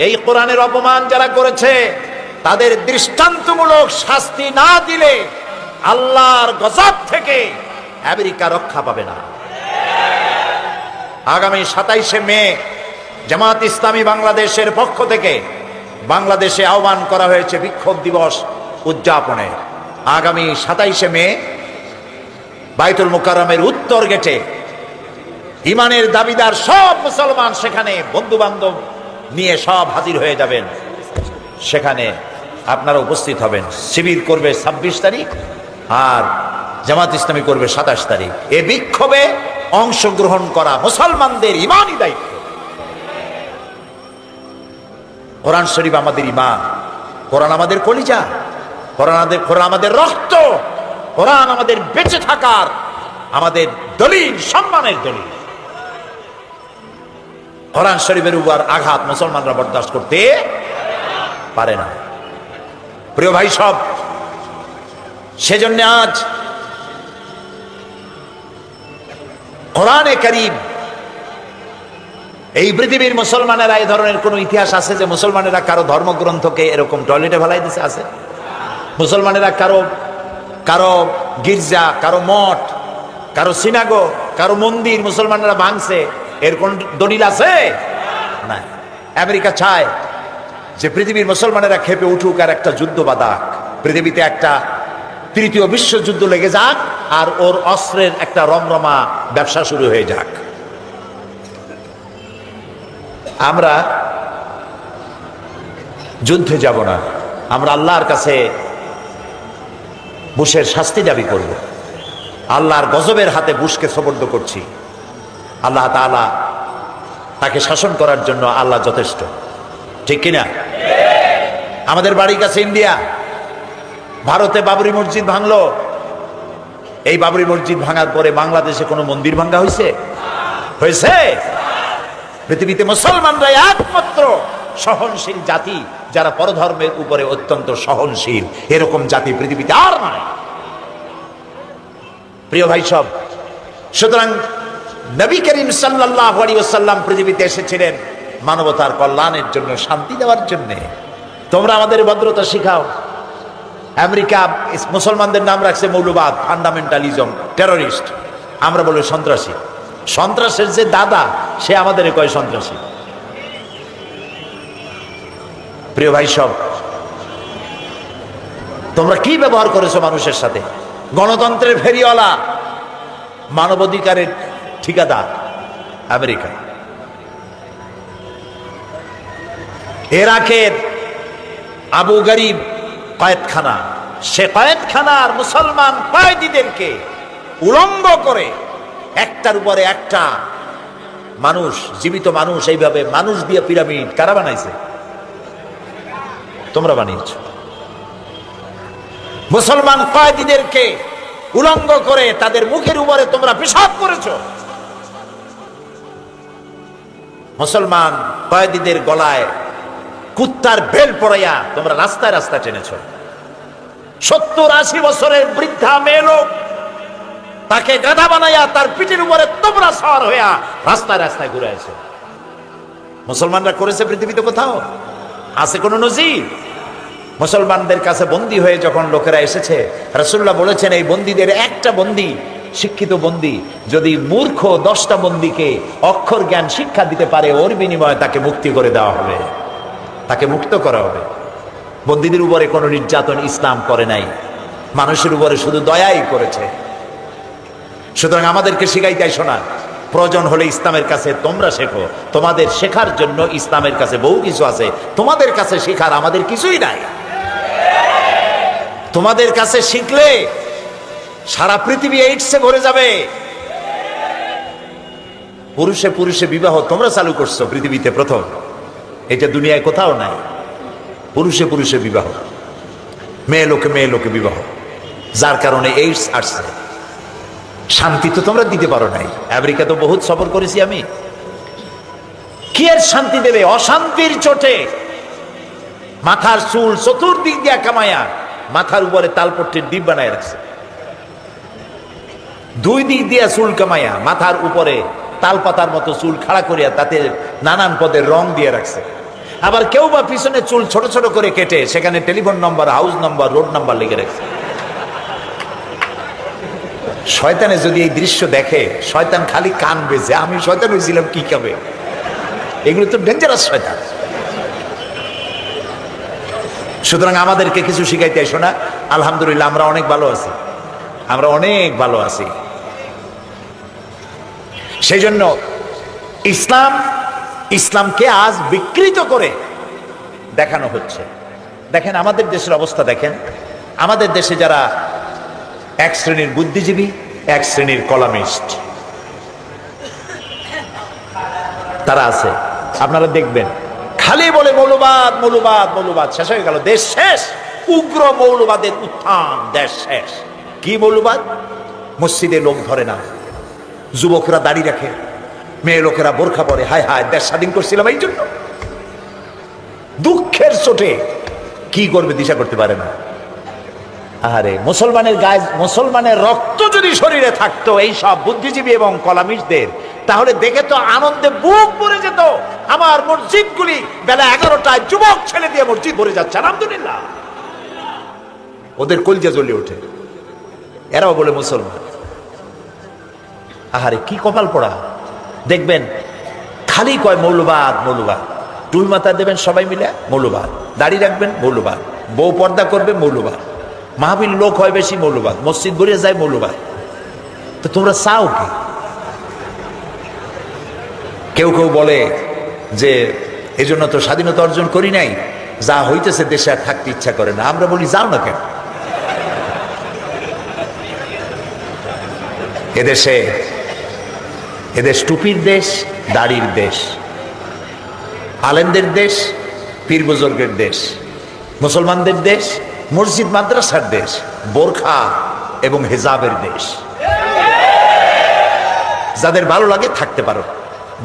এই কোরআনের অপমান যারা করেছে, তাদের দৃষ্টান্তমূলক শাস্তি না দিলে আল্লাহর গজব থেকে আমেরিকা রক্ষা পাবে না। আগামী 27শে মে জামাত ইসলামী বাংলাদেশের পক্ষ থেকে বাংলাদেশে আহ্বান করা হয়েছে বিক্ষোভ দিবস উদযাপনে। আগামী 27শে মে বাইতুল মুকাররমের উত্তর গেটে ইমানের দাবিদার সব মুসলমান সেখানে বন্ধু বান্ধব নিয়ে সব হাজির হয়ে যাবেন। সেখানে আপনারা উপস্থিত হবেন। শিবির করবে 26 তারিখ আর জামাত ইসলামী করবে 27 তারিখ। এ বিক্ষোভে অংশগ্রহণ করা মুসলমানদের ইমানি দায়িত্ব। কোরআন শরীফ আমাদের ইমান, কোরআন আমাদের কলিজা, কোরআন আমাদের রক্ত, কোরআন আমাদের বেঁচে থাকার আমাদের দলিল, সম্মানের দলিল। কোরআন শরীফের উপর আঘাত মুসলমানরা বরদাস্ত করতে পারে না। প্রিয় ভাই সব, সেজন্য আজ কোরআনে কারীম, এই পৃথিবীর মুসলমানেরা এই ধরনের কোন ইতিহাস আছে যে মুসলমানেরা কারো ধর্মগ্রন্থকে এরকম টয়লেটে ফেলাই দিছে? আছে? মুসলমানেরা কারো গির্জা, কারো মঠ, কারো সিনাগো, কারো মন্দির মুসলমানেরা ভাঙছে, এর কোন দলিল আছে? না। আমেরিকা চায় যে পৃথিবীর মুসলমানেরা খেপে উঠুক আর একটা যুদ্ধ বাঁধাক, পৃথিবীতে একটা তৃতীয় বিশ্বযুদ্ধ লেগে যাক আর ওর অস্ত্রের একটা রমরমা ব্যবসা শুরু হয়ে যাক। আমরা যুদ্ধে যাব না, আমরা আল্লাহর কাছে বুশের শাস্তি দাবি করব। আল্লাহর গজবের হাতে বুশকে সোপর্দ করছি। আল্লাহ তাআলা তাকে শাসন করার জন্য আল্লাহ যথেষ্ট, ঠিক কিনা? আমাদের বাড়ির কাছে ইন্ডিয়া, ভারতে বাবরি মসজিদ ভাঙলো। এই বাবরি মসজিদ ভাঙার পরে বাংলাদেশে কোনো মন্দির ভাঙা হয়েছে? হয়েছে? পৃথিবীতে মুসলমানরা একমাত্র সহনশীল জাতি, যারা পরধর্মের উপরে অত্যন্ত সহনশীল। এরকম জাতি পৃথিবীতে আর নাই। প্রিয় ভাই সব, সুতরাং নবী করিম সাল্লাল্লাহু আলাইহি ওয়াসাল্লাম পৃথিবীতে এসেছিলেন মানবতার কল্যাণের জন্য, শান্তি দেওয়ার জন্য। তোমরা আমাদের ভদ্রতা শিখাও। আমেরিকা মুসলমানদের নাম রাখছে মৌলবাদ, ফান্ডামেন্টালিজম, টেররিস্ট। আমরা বলি সন্ত্রাসী। সন্ত্রাসের যে দাদা, সে আমাদের কয় সন্ত্রাসী। প্রিয় ভাই সব, তোমরা কি ব্যবহার করেছো মানুষের সাথে? গণতন্ত্রের ফেরিওয়ালা, মানবাধিকারের ঠিকাদার আমেরিকা। ইরাকের আবু গরিব কয়েদখানা, সে কয়েদখানার মুসলমান কয়েদিদেরকে উলঙ্গ করে একটার উপরে একটা মানুষ, জীবিত মানুষ, এইভাবে মানুষ দিয়ে পিরামিড কারা বানাইছে? তোমরা বানিয়েছ। মুসলমান কয়েদিদেরকে উলঙ্গ করে তাদের মুখের উপরে তোমরা পেশাব করেছো। মুসলমান কয়েদিদের গলায় কুত্তার বেল পড়াইয়া তোমরা রাস্তায় রাস্তায় টেনেছো। 70-80 বছরের বৃদ্ধা মেয়ে লোক, তাকে গাধা বানাইয়া তার পিঠের উপরে তোমরা সওয়ার হইয়া রাস্তায় রাস্তায় ঘুরে আছো। মুসলমানরা করেছে পৃথিবীতে কোথাও? আছে কোন নজির? মুসলমানদের কাছে বন্দী হয়ে যখন লোকেরা এসেছে, রাসূলুল্লাহ বলেছেন এই বন্দীদের একটা বন্দী, শিক্ষিত বন্দী, যদি মূর্খ 10টা বন্দীকে অক্ষর জ্ঞান শিক্ষা দিতে পারে, ওর বিনিময়ে তাকে মুক্তি করে দেওয়া হবে, তাকে মুক্ত করা হবে। বন্দীদের উপরে কোনো নির্যাতন ইসলাম করে নাই, মানুষের উপরে শুধু দয়াই করেছে। সুতরাং আমাদেরকে শিখাইতে আইসো না, প্রয়োজন হলে ইসলামের কাছে তোমরা শেখো। তোমাদের শেখার জন্য ইসলামের কাছে বহু কিছু আছে, তোমাদের কাছে শেখার আমাদের কিছুই নাই। তোমাদের কাছে শিখলে সারা পৃথিবী এইডসে ভরে যাবে। পুরুষে পুরুষে বিবাহ তোমরা চালু করছো পৃথিবীতে প্রথম, এটা দুনিয়ায় কোথাও নাই। পুরুষে পুরুষে বিবাহ, মেয়ে লোকে মেয়ে লোকে বিবাহ, যার কারণে এইডস আসছে। শান্তি তো তোমরা দিতে পারো নাই। আমেরিকা তো বহুত সফর করেছি আমি। কি এর শান্তি দেবে? অশান্তির চোটে মাথার চুল চতুর্দিক দিয়া কামায়া মাথার উপরে তালপট্টির ডিপ বানায় রাখছে। 2 দিক দিয়া চুল কামায়া মাথার উপরে তালপাতার মতো চুল খাড়া করিয়া তাতে নানান পদের রং দিয়ে রাখছে। আবার কেউ বা পিছনে চুল ছোট ছোট করে কেটে সেখানে টেলিফোন নম্বর, হাউস নম্বর, রোড নাম্বার লিখে রাখছে। শয়তানে যদি এই দৃশ্য দেখে, শয়তান খালি কান বেজে, আমি শয়তান হয়েছিলাম কি খাবে? এগুলো তো ডেঞ্জারাস শয়তান। সুতরাং আমাদেরকে কিছু শিখাইতে এসো না। আলহামদুলিল্লাহ আমরা অনেক ভালো আছি, আমরা অনেক ভালো আছি। সেই জন্য ইসলামকে আজ বিকৃত করে দেখানো হচ্ছে। দেখেন আমাদের দেশের অবস্থা, দেখেন আমাদের দেশে যারা এক শ্রেণীর বুদ্ধিজীবী, এক শ্রেণীর কলামিস্ট তারা আছে, আপনারা দেখবেন খালি বলে মৌলবাদ মৌলবাদ মৌলবাদ, শেষ হয়ে গেল, দেশ শেষ। উগ্র মৌলবাদের উত্থান, দেশ শেষ। কি মৌলবাদ? মসজিদে লোক ধরে না, যুবকরা দাড়ি রাখে, মেয়ে লোকেরা বোরখা পরে, হায় হায় দেশ স্বাধীন করছিলাম এই জন্য। দুঃখের চোটে কি করবে দিশা করতে পারে না। আরে মুসলমানের গায়ে, মুসলমানের রক্ত যদি শরীরে থাকতো এই সব বুদ্ধিজীবী এবং কলামিস্টদের, তাহলে দেখে তো আনন্দে বুক ভরে যেত। আমার মসজিদগুলি বেলা 11টায় যুবক ছেলে দিয়ে মসজিদ ভরে যাচ্ছে, আলহামদুলিল্লাহ। ওদের কলজা জ্বলে ওঠে, এরাও বলে মুসলমান। আহারে কি কপাল পড়া। দেখবেন খালি কয় মৌলবাদ মৌলবাদ, টুই মাথা দেবেন সবাই মিলে মৌলবাদ, দাড়ি রাখবেন মৌলবাদ, বউ পর্দা করবে মৌলবাদ, মাহফিল লোক হয় বেশি মৌলবাদ, মসজিদ ভরে যায় মৌলবাদ। তো তোমরা চাও কি? কেউ কেউ বলে যে এই জন্য তো স্বাধীনতা অর্জন করি নাই, যা হইতেছে দেশে আর থাকতে ইচ্ছা করে না। আমরা বলি যাও না কেন? এদেশে, এদেশ টুপির দেশ, দাড়ির দেশ, আলেমদের দেশ, পীর বুজুর্গের দেশ, মুসলমানদের দেশ, মসজিদ মাদ্রাসার দেশ, বোরখা এবং হেজাবের দেশ। যাদের ভালো লাগে থাকতে পারো,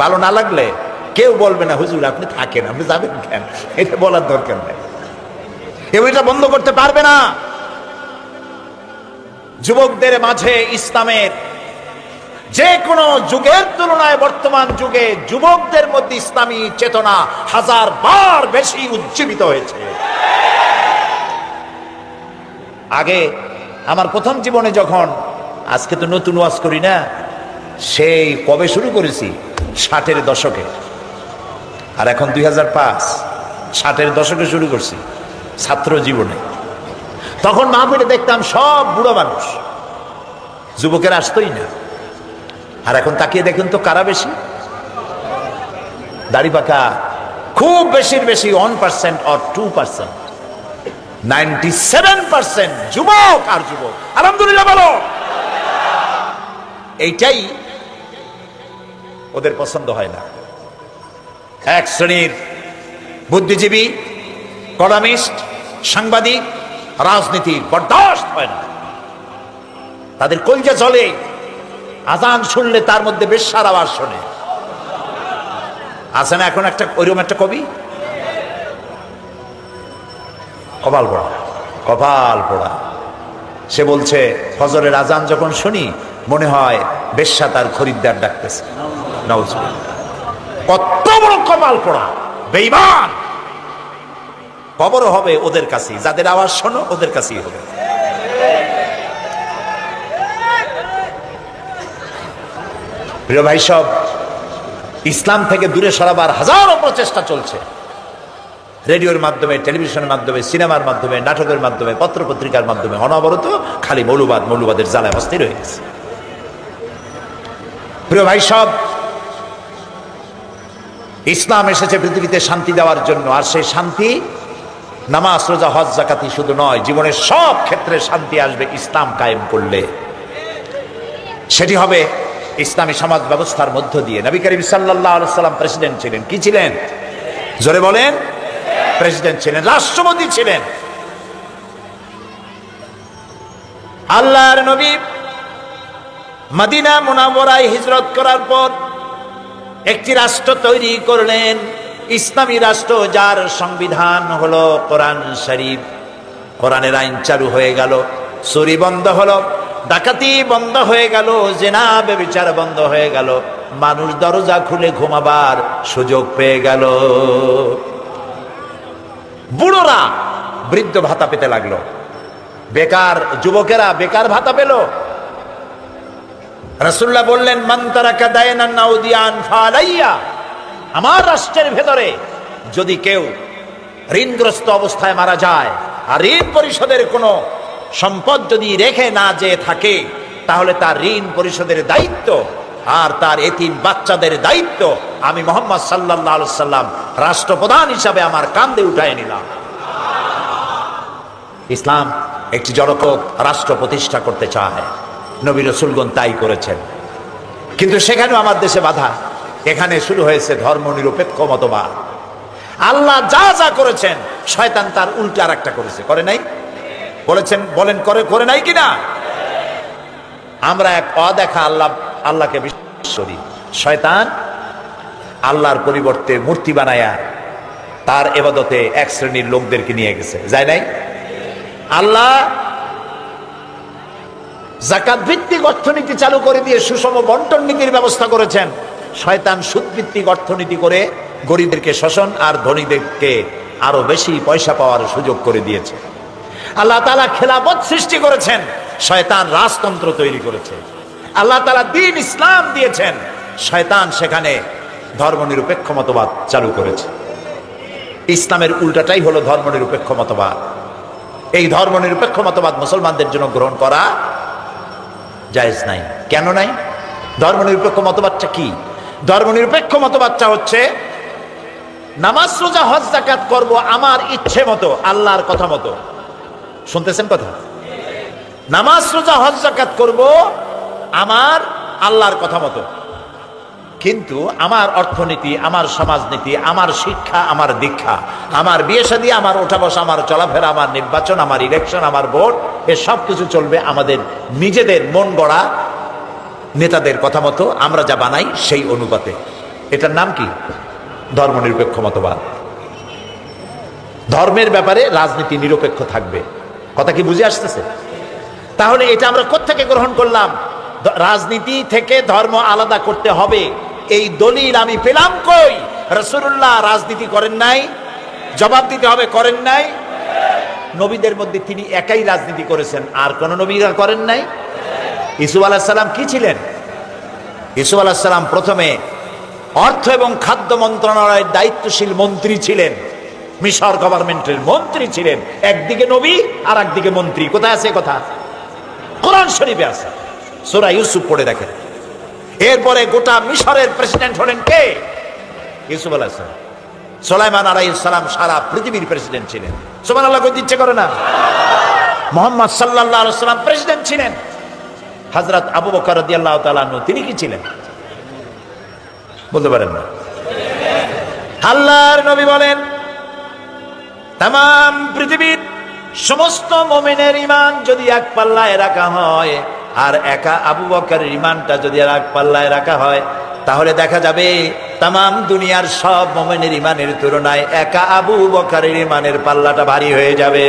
ভালো না লাগলে কেউ বলবে না হুজুর আপনি থাকেন, আপনি যাবেন কেন, এটা বলার দরকার নেই। কেউ এটা বন্ধ করতে পারবে না। যুবকদের মাঝে ইসলামের যে কোনো যুগের তুলনায় বর্তমান যুগে যুবকদের মধ্যে ইসলামী চেতনা 1000 বার বেশি উজ্জীবিত হয়েছে। আগে আমার প্রথম জীবনে যখন, আজকে তো নতুন ওয়াজ করি না, সেই কবে শুরু করেছি 60-এর দশকে, আর এখন 2005, 60-এর দশকে শুরু করছি ছাত্র জীবনে। তখন মাহফিলে দেখতাম সব বুড়ো মানুষ, যুবকের আসতোই না। আর এখন তাকিয়ে দেখুন তো কারা বেশি? দাড়ি পাকা খুব বেশির বেশি 1% or 2%, 97% যুবক আর যুবক। আলহামদুলিল্লাহ বলো। এইটাই ওদের পছন্দ হয় না। এক শ্রেণীর বুদ্ধিজীবী, কলামিস্ট, সাংবাদিক, রাজনীতি বরদাস্ত হয় না। তাদের কলজা জ্বলে, আজান শুনলে তার মধ্যে বেশ্যার আওয়াজ শোনে। আছে না এখন একটা ওইরকম একটা কবি? কপাল পোড়া, কপাল পোড়া। সে বলছে ফজরের আজান যখন শুনি মনে হয় বেশ্যা তার খরিদ্দার ডাকতেছে। কত বড় কপাল পোড়া, বেঈমান। কবরও হবে ওদের কাছেই, যাদের আওয়াজ শোনো ওদের কাছেই হবে। প্রিয় ভাই সব, ইসলাম থেকে দূরে সরাবার হাজারো প্রচেষ্টা চলছে, রেডিওর মাধ্যমে, টেলিভিশনের মাধ্যমে, সিনেমার মাধ্যমে, নাটকের মাধ্যমে, পত্রপত্রিকার মাধ্যমে অনবরত খালি মৌলবাদ মৌলবাদের জ্বালায় অস্থির হয়ে গেছে। প্রিয় ভাই সব, ইসলাম এসেছে পৃথিবীতে শান্তি দেওয়ার জন্য, আর সেই শান্তি নামাজ, রোজা, হজ, যাকাতি শুধু নয়, জীবনের সব ক্ষেত্রে শান্তি আসবে ইসলাম কায়েম করলে। সেটি হবে ইসলামী সমাজ ব্যবস্থার মধ্য দিয়ে। নবী করিম সাল্লাল্লাহু আলাইহি ওয়াসাল্লাম প্রেসিডেন্ট ছিলেন। কি ছিলেন? জোরে বলেন। প্রেসিডেন্ট ছিলেন, রাষ্ট্রপতি ছিলেন। আল্লাহর নবী মদিনা মুনাওয়ারায় হিজরত করার পর একটি রাষ্ট্র তৈরি করলেন, ইসলামী রাষ্ট্র, যার সংবিধান হলো কোরআন শরীফ। কোরআনের আইন চালু হয়ে গেল, চুরি বন্ধ হলো, ডাকাতি বন্ধ হয়ে গেল, জিনা ব্যভিচার বন্ধ হয়ে গেল, মানুষ দরজা খুলে ঘুমাবার সুযোগ পেয়ে গেল। বুড়োরা বৃদ্ধ ভাতা পেতে লাগলো, বেকার যুবকেরা বেকার ভাতা পেল। রাসূলুল্লাহ বললেন, মান তারাকা দায়নান নাউদিয়ান ফালাইয়া। আমার রাষ্ট্রের ভেতরে যদি কেউ ঋণগ্রস্ত অবস্থায় মারা যায় আর ঋণ পরিশোধের কোনো সম্পদ যদি রেখে না যে থাকে, তাহলে তার ঋণ পরিশোধের দায়িত্ব আর তার এতিম বাচ্চাদের দায়িত্ব আমি মুহাম্মদ সাল্লাল্লাহু আলাইহি সাল্লাম রাষ্ট্রপ্রধান হিসাবে আমার কাঁধে উঠায় নিলাম। ইসলাম একটি জনপদ রাষ্ট্র প্রতিষ্ঠা করতে চায়, নবী রাসূলগণ তাই করেছেন। কিন্তু সেখানেও আমার দেশে বাধা। এখানে শুরু হয়েছে ধর্মনিরপেক্ষ মতবাদ। আল্লাহ যা যা করেছেন শয়তান তার উল্টা আর একটা করেছে, করে নাই? বলেছেন, বলেন করে নাই কিনা? আমরা এক অদেখা আল্লাহকে বিশ্বাস করি। শয়তান আল্লাহর পরিবর্তে মূর্তি বানায়া তার ইবাদতে এক শ্রেণীর লোকদেরকে নিয়ে গেছে, যায় নাই? আল্লাহ যাকাত ভিত্তিক অর্থনীতি চালু করে দিয়ে সুষম বন্টন নীতির ব্যবস্থা করেছেন। শয়তান সুদ ভিত্তিক অর্থনীতি করে গরিবদেরকে শোষণ আর ধনীদেরকে আরো বেশি পয়সা পাওয়ার সুযোগ করে দিয়েছে। আল্লাহ তাআলা খেলাফত সৃষ্টি করেছেন, শয়তান রাজতন্ত্র তৈরি করেছে। আল্লাহ তাআলা দ্বীন ইসলাম দিয়েছেন, শয়তান সেখানে ধর্মনিরপেক্ষ মতবাদ চালু করেছে। ইসলামের উল্টাটাই হলো ধর্মনিরপেক্ষ মতবাদ। এই ধর্মনিরপেক্ষ মতবাদ মুসলমানদের জন্য গ্রহণ করা জায়েজ নাই। কেন নাই? ধর্মনিরপেক্ষ মতবাদটা কি? ধর্মনিরপেক্ষ মতবাদটা হচ্ছে নামাজ রোজা হজ যাকাত করব আমার ইচ্ছে মতো, আল্লাহর কথা মতো। শুনতেছেন কথা? নামাজ রোজা হজ যাকাত করব আমার আল্লাহর কথা মতো, কিন্তু আমার অর্থনীতি, আমার সমাজনীতি, আমার শিক্ষা, আমার দীক্ষা, আমার বিয়ে শাদী, আমার ওঠা বসা, আমার চলাফেরা, আমার নির্বাচন, আমার ইলেকশন, আমার ভোট, এ সব কিছু চলবে আমাদের নিজেদের মন গড়া নেতাদের কথা মতো, আমরা যা বানাই সেই অনুপাতে। এটার নাম কি? ধর্মনিরপেক্ষ মতবাদ। ধর্মের ব্যাপারে রাজনীতি নিরপেক্ষ থাকবে। কথা কি বুঝে আসতেছে? তাহলে এটা আমরা কোত্থেকে গ্রহণ করলাম? রাজনীতি থেকে ধর্ম আলাদা করতে হবে, এই দলিল আমি পেলাম কই? রাসূলুল্লাহ রাজনীতি করেন নাই? জবাব দিতে হবে, করেন নাই? নবীদের মধ্যে তিনি একাই রাজনীতি করেছেন, আর কোন নবীরা করেন নাই? ইউসুফ আলাইহিস সালাম কি ছিলেন? ইউসুফ আলাইহিস সালাম প্রথমে অর্থ এবং খাদ্য মন্ত্রণালয়ের দায়িত্বশীল মন্ত্রী ছিলেন, মিশর গভর্নমেন্টের মন্ত্রী ছিলেন। একদিকে নবী আর একদিকে মন্ত্রী। কোথায় আছে কথা? কোরআন শরীফে আছে, সূরা ইউসুফ পড়ে দেখেন। এরপরে গোটা মিশরের প্রেসিডেন্ট হলেন কে? ইউসুফ আলাইহিস সালাম। সুলাইমান আলাইহিস সালাম সারা পৃথিবীর প্রেসিডেন্ট ছিলেন। সুবহানাল্লাহ, কইতে ইচ্ছে করে না? মুহাম্মদ সাল্লাল্লাহু আলাইহি ওয়াসাল্লাম প্রেসিডেন্ট ছিলেন। হযরত আবু বকর রাদিয়াল্লাহু তাআলা আনহু তিনি কি ছিলেন? বলতে পারেন না? আল্লাহর নবী বলেন, তাম পৃথিবীর সমস্ত মুমিনের ঈমান যদি এক পাল্লায় রাখা হয়, আর একা আবু বকরের ঈমানটা যদি আর এক পাল্লায় রাখা হয়, তাহলে দেখা যাবে তাম দুনিয়ার সব মুমিনের ঈমানের তুলনায় একা আবু বকরের ঈমানের পাল্লাটা ভারী হয়ে যাবে।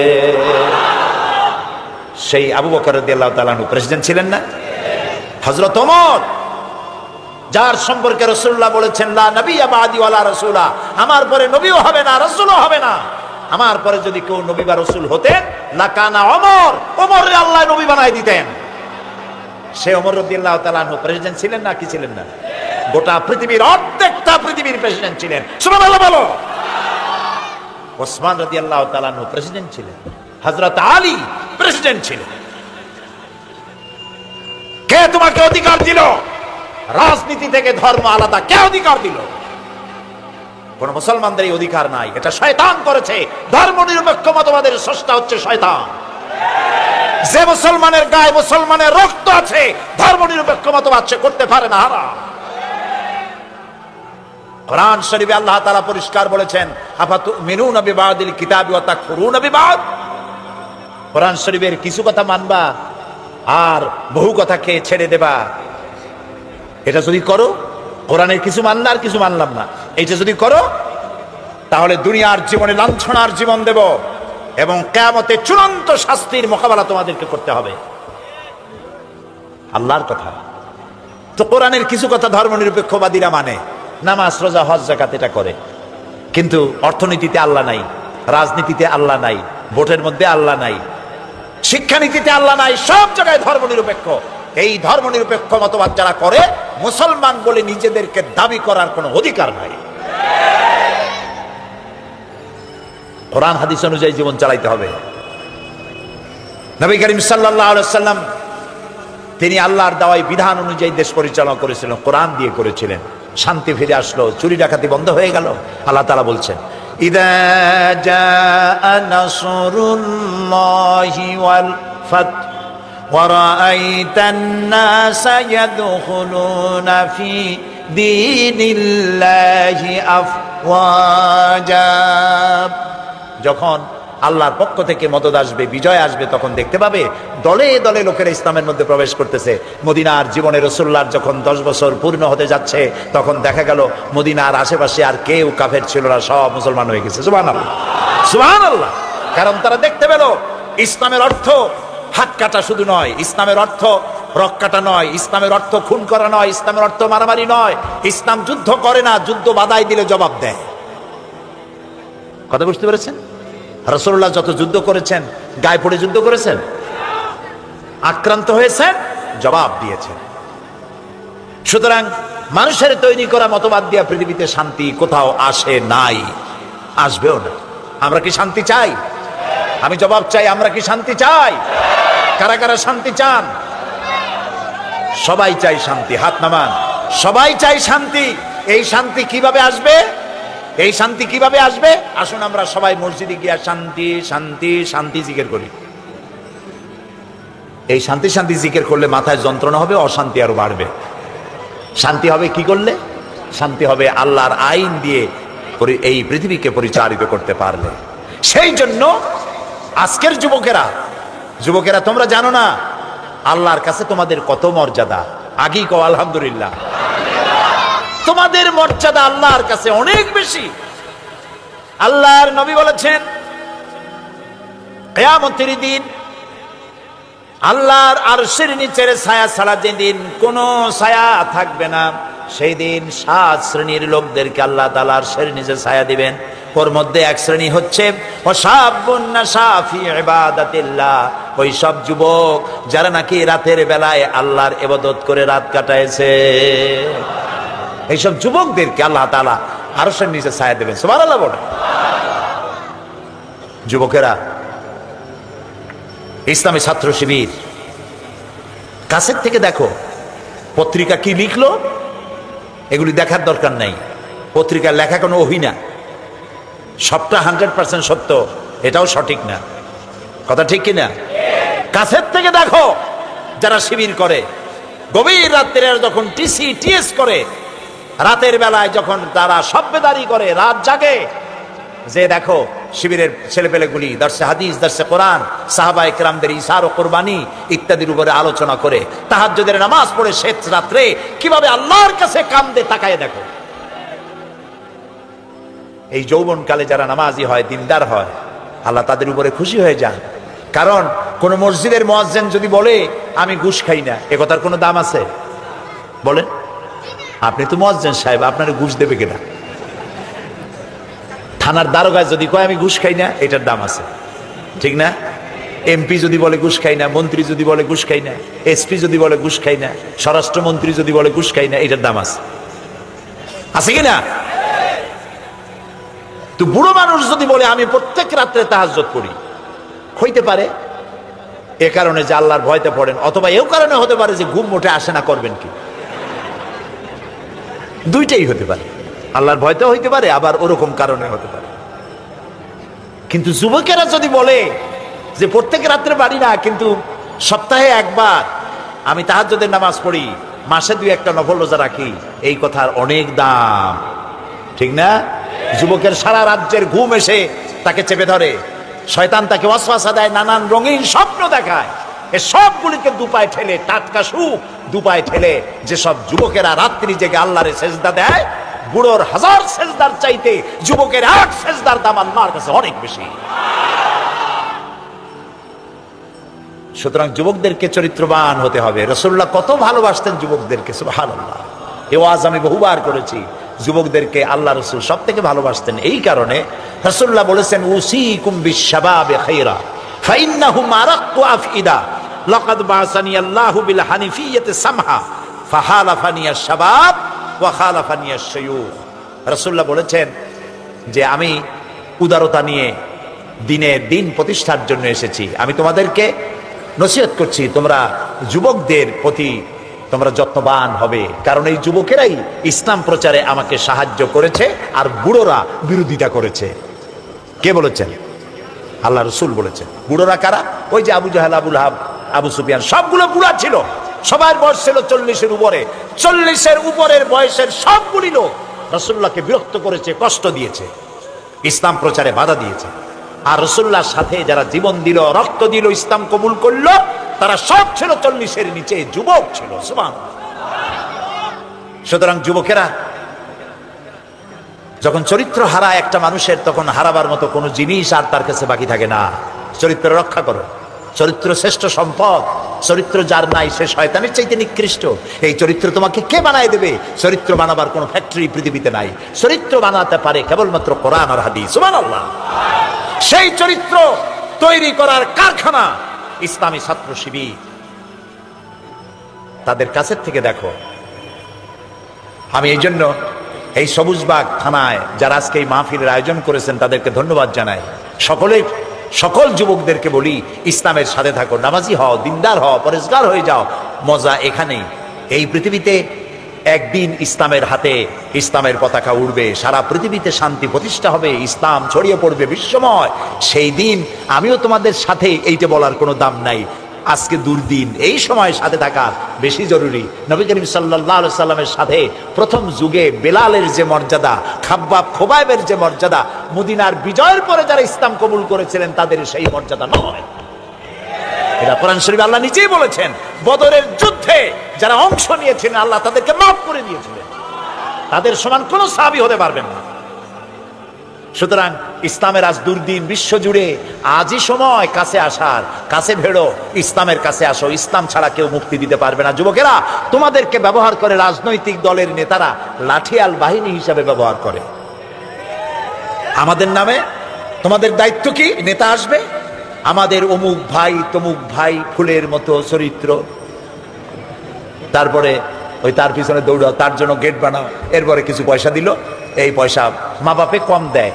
সেই আবু বকর রাদিয়াল্লাহু তাআলা আনহু প্রেসিডেন্ট ছিলেন না? হযরত ওমর, যার সম্পর্কে রাসূলুল্লাহ বলেছেন, লা নবিয়্যা বাদি ওয়ালা রাসূলা, আমার পরে নবীও হবে না, রাসূলও হবে না। আমার পরে যদি কেউ নবী বা রাসূল হতেন, লাকানা ওমর, ওমররে আল্লাহ নবী বানায় দিতেন। সে ওমর রাদিয়াল্লাহু তাআলা আনহু প্রেসিডেন্ট ছিলেন না? কি ছিলেন না? গোটা পৃথিবীর অর্ধেকটা পৃথিবীর প্রেসিডেন্ট ছিলেন। সুবহানাল্লাহ বলো। ওসমান রাদিয়াল্লাহু তাআলা আনহু প্রেসিডেন্ট ছিলেন। হযরত আলী প্রেসিডেন্ট ছিলেন। কে তোমাকে অধিকার দিল রাজনীতি থেকে ধর্ম আলাদা? কে অধিকার দিল? কোন মুসলমানদের এই অধিকার নাই, এটা শয়তান করেছে। ধর্মনিরপেক্ষ মতবাদের স্রষ্টা হচ্ছে শয়তান। যে মুসলমানের গায়ে মুসলমানের রক্ত আছে, ধর্মনিরপেক্ষ মতবাদ সে করতে পারে না, হারাম। কোরআন শরীফে আল্লাহ তাআলা পরিষ্কার বলেছেন, আফাতুমিনুনা বিবাদিল কিতাবি ওয়া তাকফুরুনা বিবাদ। কোরআন শরীফের কিছু কথা মানবা আর বহু কথাকে ছেড়ে দেবা। এটা যদি করো, কোরআনের কিছু মানলাম আর কিছু মানলাম না, এইটা যদি করো, তাহলে দুনিয়ার জীবনে লাঞ্ছনার জীবন দেব এবং কিয়ামতে চূড়ান্ত শাস্তির মোকাবেলা তোমাদেরকে করতে হবে। আল্লাহর কথা। তো কোরআনের কিছু কথা ধর্মনিরপেক্ষবাদীরা মানে, নামাজ রোজা হজ যাকাত এটা করে, কিন্তু অর্থনীতিতে আল্লাহ নাই, রাজনীতিতে আল্লাহ নাই, ভোটের মধ্যে আল্লাহ নাই, শিক্ষানীতিতে আল্লাহ নাই, সব জায়গায় ধর্মনিরপেক্ষ। এই ধর্মনিরপেক্ষ মতবাদ যারা করে, মুসলমান বলে নিজেদেরকে দাবি করার কোনো অধিকার নাই। কোরআন হাদিস অনুযায়ী জীবন চালাইতে হবে। নবী করিম সাল্লাল্লাহু আলাইহি ওয়াসাল্লাম তিনি আল্লাহর দেওয়া বিধান অনুযায়ী দেশ পরিচালনা করেছিলেন, কোরআন দিয়ে করেছিলেন। শান্তি ফিরে আসলো, চুরি ডাকাতি বন্ধ হয়ে গেল। আল্লাহ তাআলা বলছেন, ইযা জাআ নাসরুল্লাহি ওয়াল ফাত ওয়া রাআইতান নাসা ইয়াদখুলুনা ফি দীনিল্লাহি আফওয়াজা। যখন আল্লাহর পক্ষ থেকে মদদ আসবে, বিজয় আসবে, তখন দেখতে পাবে দলে দলে লোকেরা ইসলামের মধ্যে প্রবেশ করতেছে। মদিনার জীবনে রাসূলুল্লাহর যখন 10 বছর পূর্ণ হতে যাচ্ছে, তখন দেখা গেল মদিনার আশেপাশে আর কেউ কাফের ছিল না, সব মুসলমান হয়ে গেছে। সুবহানাল্লাহ, সুবহানাল্লাহ। কারণ তারা দেখতে পেল ইসলামের অর্থ হাত কাটা শুধু নয়, ইসলামের অর্থ রক কাটা নয়, ইসলামের অর্থ খুন করা নয়, ইসলামের অর্থ মারামারি নয়। ইসলাম যুদ্ধ করে না, যুদ্ধ বাধাই দিলে জবাব দেয়। কথা বুঝতে পেরেছেন? রাসূলুল্লাহ যত যুদ্ধ করেছেন, গায়ে পড়ে যুদ্ধ করেছেন, আক্রান্ত হয়েছেন, জবাব দিয়েছেন। সুতরাং মানুষের তৈরি করা মতবাদ দিয়া পৃথিবীতে শান্তি কোথাও আসে নাই, আসবেও না। আমরা কি শান্তি চাই? আমি জবাব চাই, আমরা কি শান্তি চাই? কারা কারা শান্তি চান? সবাই চাই শান্তি, হাত নামান। সবাই চাই শান্তি। এই শান্তি কিভাবে আসবে? এই শান্তি কিভাবে আসবে? আসুন আমরা সবাই মসজিদে গিয়া শান্তি শান্তি শান্তি জিকির করি। এই শান্তি শান্তি জিকির করলে মাথায় যন্ত্রণা হবে, অশান্তি আরো বাড়বে। শান্তি হবে কি করলে? শান্তি হবে আল্লাহর আইন দিয়ে এই পৃথিবীকে পরিচালিত করতে পারলে। সেই জন্য আজকের যুবকেরা তোমরা জানো না আল্লাহর কাছে তোমাদের কত মর্যাদা। আগেই কও আলহামদুলিল্লাহ। তোমাদের মর্যাদা আল্লাহর কাছে অনেক বেশি। আল্লাহর নবী বলেছেন কিয়ামতের দিন আল্লাহর আরশের নিচের ছায়া ছাড়া যেদিন কোনো ছায়া থাকবে না, সেই দিন 7 শ্রেণীর লোকদেরকে আল্লাহ তাআলা আরশের নিচে ছায়া দিবেন। ওর মধ্যে এক শ্রেণী হচ্ছে ওয়াশাবুন নাশা ফি ইবাদাতিল্লাহ, ওই সব যুবক যারা নাকি রাতের বেলায় আল্লাহর ইবাদত করে রাত কাটাইছে। এইসব যুবকদেরকে আল্লাহ তাআলা আরশের নিচে ছায়া দেবেন। সুবহানাল্লাহ বলেন। যুবকেরা, ইসলামী ছাত্র শিবির কাছের থেকে দেখো পত্রিকা কি লিখলো, এগুলি দেখার দরকার নাই। পত্রিকার লেখা কোনো ওহী না, সবটা 100% সত্য, এটাও সঠিক না। কথা ঠিক কিনা? কাছের থেকে দেখো যারা শিবির করে, গভীর রাত্রে যখন টিএস করে, রাতের বেলায় যখন তারা সভ্যদারি করে, রাত জাগে, যে দেখো শিবিরের ছেলেপেলেগুলি দর্শে হাদিস, দর্শে কোরআন, সাহাবায়ে কেরামদের ইশার ও কুরবানি ইত্যাদির উপরে আলোচনা করে, তাহাজ্জুদের নামাজ পড়ে শেষ রাত্রে কিভাবে আল্লাহর কাছে কান্দে, তাকায় দেখো। এই যৌবনকালে যারা নামাজি হয়, দিনদার হয়, আল্লাহ তাদের উপরে খুশি হয়ে যান। কারণ কোন মসজিদের মুয়াজ্জিন যদি বলে আমি ঘুষ খাই না, এ কথার কোনো দাম আছে? বলেন, আপনি তো মুয়াজ্জিন সাহেব, আপনার ঘুষ দেবে কিনা? থানার দারোগা যদি কয় আমি ঘুষ খাই না, এটার দাম আছে, ঠিক না? এমপি যদি বলে ঘুষ খাই না, মন্ত্রী যদি বলে ঘুষ খাই না, এসপি যদি বলে ঘুষ খাই না, স্বরাষ্ট্রমন্ত্রী যদি বলে ঘুষ খাই না, এটার দাম আছে, আছে কিনা? তো বুড়ো মানুষ যদি বলে আমি প্রত্যেক রাত্রে তাহাজ্জুদ পড়ি, হইতে পারে এ কারণে যে আল্লাহর ভয়তে পড়েন, অথবা এও কারণে হতে পারে যে ঘুম মোটে আসে না, করবেন কি? দুইটাই হতে পারে, আল্লাহর ভয়তে হইতে পারে, আবার ওরকম কারণে হতে পারে। কিন্তু যুবকেরা যদি বলে যে প্রত্যেক রাত্রে পারি না, কিন্তু সপ্তাহে একবার আমি তাহাজ্জুদের নামাজ পড়ি, মাসে 2-1টা নফল রোজা রাখি, এই কথার অনেক দাম, ঠিক না? যুবকের সারা রাজ্যের ঘুম এসে তাকে চেপে ধরে, শয়তান তাকে ওয়াসওয়াসা দেয়, নানান রঙিন স্বপ্ন দেখায়, এ সবগুলিকে দুপায় ঠেলে, টাটকা সুখ দুপায় ঠেলে যেসব যুবকেরা রাত্রি জেগে আল্লাহরে সেজদা দেয়, বুড়োর 1000 সেজদার চাইতে যুবকের 8 সেজদার দাম আল্লাহর কাছে অনেক বেশি। সুতরাং যুবকদেরকে চরিত্রবান হতে হবে। রাসূলুল্লাহ কত ভালোবাসতেন যুবকদেরকে, সুবহানাল্লাহ। এই ওয়াজ আমি বহুবার করেছি। যুবকদেরকে আল্লাহ রাসূল সব থেকে ভালোবাসতেন। এই কারণে রাসূলুল্লাহ বলেছেন উসিকুম বিশ-শাবাবে খায়রা ফাইন্নাহুম আরাক্কু আফইদা লাকাদ বাসানি আল্লাহু বিল হানিফিয়্যাতি সামহা ফাহালাফানি আশ-শাবাব ওয়া খালাফানি আশ-শায়ুখ। রাসূলুল্লাহ বলেছেন যে আমি উদারতা নিয়ে দিন প্রতিষ্ঠার জন্য এসেছি। আমি তোমাদেরকে নসিহত করছি, তোমরা যুবকদের প্রতি তোমরা যত্নবান হবে, কারণ এই যুবকেরাই ইসলাম প্রচারে আমাকে সাহায্য করেছে আর বুড়োরা বিরোধিতা করেছে। কে বলেছেন? আল্লাহ রসুল বলেছেন। বুড়োরা কারা? ওই যে আবু জাহেল, আবুল আহাব, আবু সুফিয়ান, সবগুলো বুড়া ছিল। সবার বয়স ছিল 40-এর উপরে। 40-এর উপরের বয়সের সবগুলি লোক রাসূলুল্লাহকে বিরক্ত করেছে, কষ্ট দিয়েছে, ইসলাম প্রচারে বাধা দিয়েছে। আর রাসূলুল্লাহর সাথে যারা জীবন দিল, রক্ত দিল, ইসলাম কবুল করলো, তারা সব ছিল 40-এর নিচে, যুবক ছিল। সুবহানাল্লাহ। সুতরাং যুবকেরা, যখন চরিত্র হারায় একটা মানুষের, তখন হারাবার মতো কোনো জিনিস আর তার কাছে বাকি থাকে না। চরিত্র রক্ষা করো। চরিত্র শ্রেষ্ঠ সম্পদ। চরিত্র যার নাই সে শয়তানের চাইতে নিকৃষ্ট। এই চরিত্র তোমাকে কে বানায় দেবে? চরিত্র বানাবার কোনো ফ্যাক্টরি পৃথিবীতে নাই। চরিত্র বানাতে পারে কেবলমাত্র কোরআন আর হাদিস। সুবহানাল্লাহ। সেই চরিত্র তৈরি করার কারখানা ইসলামী ছাত্র শিবির। তাদের কাছের থেকে দেখো। আমি এই জন্য এই সবুজবাগ থানায় যারা আজকে এই মাহফিলের আয়োজন করেছেন তাদেরকে ধন্যবাদ জানাই। সকল যুবকদেরকে বলি, ইসলামের সাথে থাকো, নামাজি হও, দিনদার হও, পরেজগার হয়ে যাও। মজা এখানেই। এই পৃথিবীতে একদিন ইসলামের হাতে ইসলামের পতাকা উড়বে, সারা পৃথিবীতে শান্তি প্রতিষ্ঠা হবে, ইসলাম ছড়িয়ে পড়বে বিশ্বময়। সেই দিন আমিও তোমাদের সাথে, এইটা বলার কোনো দাম নাই। আজকে দুর্দিন, এই সময় সাথে থাকা বেশি জরুরি। নবী করিম সাল্লাল্লাহু আলাইহি সাল্লামের সাথে প্রথম যুগে বেলালের যে মর্যাদা, খাব্বাব খোবাইবের যে মর্যাদা, মদিনার বিজয়ের পরে যারা ইসলাম কবুল করেছিলেন তাদের সেই মর্যাদা নয়। এটা কোরআন শরীফে আল্লাহ নিজেই বলেছেন। বদরের যুদ্ধে যারা অংশ নিয়েছিলেন আল্লাহ তাদেরকে মাফ করে দিয়েছিলেন। তাদের সমান কোনো সাহাবী হতে পারবেন না। সুতরাং ইসলামের আজ দুর্দিন বিশ্বজুড়ে। আজই সময় কাছে আসার, কাছে ভেড়ো, ইসলামের কাছে আসো। ইসলাম ছাড়া কেউ মুক্তি দিতে পারবে না। যুবকেরা, তোমাদেরকে ব্যবহার করে রাজনৈতিক দলের নেতারা লাঠিয়াল বাহিনী হিসাবে ব্যবহার করে। আমাদের নামে তোমাদের দায়িত্ব কি? নেতা আসবে, আমাদের অমুক ভাই তমুক ভাই, ফুলের মতো চরিত্র, তারপরে ওই তার পিছনে দৌড়াও, তার জন্য গেট বানাও, এরপরে কিছু পয়সা দিল। এই পয়সা মা বাপে কম দেয়,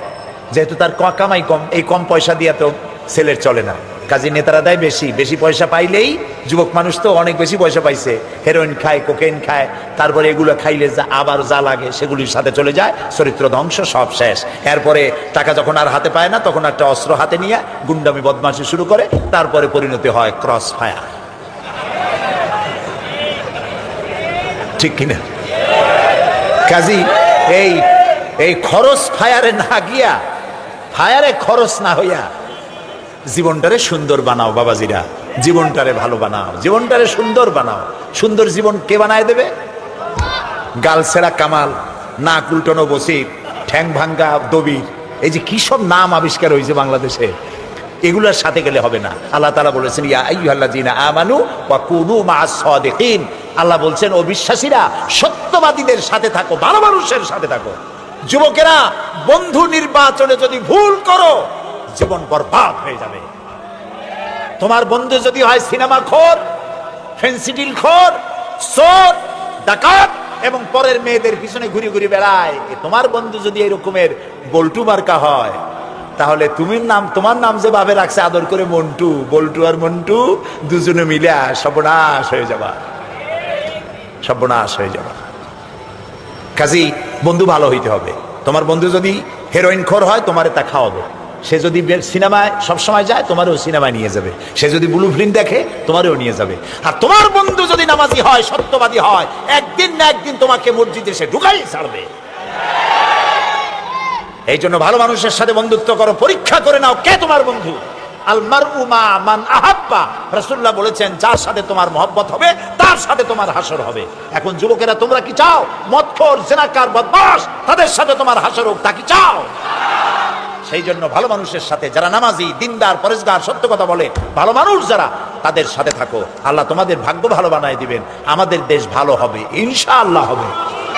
যেহেতু তার কামাই কম, এই কম পয়সা দিয়ে তো ছেলের চলে না। কাজী নেতারা দেয় বেশি। বেশি পয়সা পাইলেই, যুবক মানুষ তো অনেক বেশি পয়সা পাইছে, হেরোইন খায়, কোকেন খায়, তারপরে এগুলো খাইলে আবার যা লাগে সেগুলির সাথে চলে যায়, চরিত্র ধ্বংস, সব শেষ। এরপরে টাকা যখন আর হাতে পায় না, তখন একটা অস্ত্র হাতে নিয়ে গুন্ডামি বদমাশি শুরু করে, তারপরে পরিণতি হয় ক্রস ফায়ার। ঠিক কিনা? কাজী এই খরচ ফায়ারে না গিয়া, ফায়ারে খরচ না হইয়া জীবনটারে সুন্দর বানাও বাবাজিরা। জীবনটারে ভালো বানাও, জীবনটারে সুন্দর বানাও। সুন্দর জীবন কে বানায় দেবে? গাল ছেড়া কামাল, নাক উল্টানো বসির, ঠ্যাং ভাঙ্গা দবির, এই যে কি সব নাম আবিষ্কার হয়েছে বাংলাদেশে, এগুলোর সাথে গেলে হবে না। আল্লাহ তাআলা বলেছেন, ইয়া আইয়ুহাল্লাযীনা আমানু ওয়া কুনু মা'আস সাদিকিন। আল্লাহ বলছেন, ও বিশ্বাসীরা, সত্যবাদীদের সাথে থাকো, ভালো মানুষের সাথে থাকো। যুবকেরা, বন্ধু নির্বাচনে যদি ভুল করো, জীবন বরবাদ হয়ে যাবে। তোমার বন্ধু যদি হয় সিনেমা খোর, ফেন্সিডিল খোর, চোর, ডাকাত এবং পরের মেয়েদের পিছনে ঘুরে ঘুরে বেড়ায়, তোমার বন্ধু যদি এরকমের বল্টু মার্কা হয়, তাহলে তোমার নাম যে ভাবে রাখছে আদর করে মন্টু, বল্টু আর মন্টু দুজনে মিলে সর্বনাশ হয়ে যাবা, সর্বনাশ হয়ে যাবা। কাজী বন্ধু ভালো হইতে হবে। তোমার বন্ধু যদি হেরোইন খোর হয়, তোমারে তা খাওয়াবে। সে যদি সিনেমায় সবসময় যায়, তোমারও সিনেমায় নিয়ে যাবে। সে যদি ব্লু ফিল্ম দেখে, তোমারও নিয়ে যাবে। আর তোমার বন্ধু যদি নামাজি হয়, সত্যবাদী হয়, একদিন না একদিন তোমাকে মসজিদে সে ঢুকাই ছাড়বে। এই জন্য ভালো মানুষের সাথে বন্ধুত্ব করো, পরীক্ষা করে নাও কে তোমার বন্ধু। আল মারউ মা মান আহাব্বা, রাসূলুল্লাহ বলেছেন, যার সাথে তোমার মহব্বত হবে তার সাথে তোমার হাসর হবে। এখন যুবকেরা, তোমরা কি চাও মদখোর, জিনাকার, বদমাশ তাদের সাথে তোমার হাসর হোক? তা কি চাও? সেই জন্য ভালো মানুষের সাথে, যারা নামাজি, দিনদার, পরেজগার, সত্য কথা বলে, ভালো মানুষ যারা, তাদের সাথে থাকো। আল্লাহ তোমাদের ভাগ্য ভালো বানায় দিবেন। আমাদের দেশ ভালো হবে, ইনশাআল্লাহ হবে।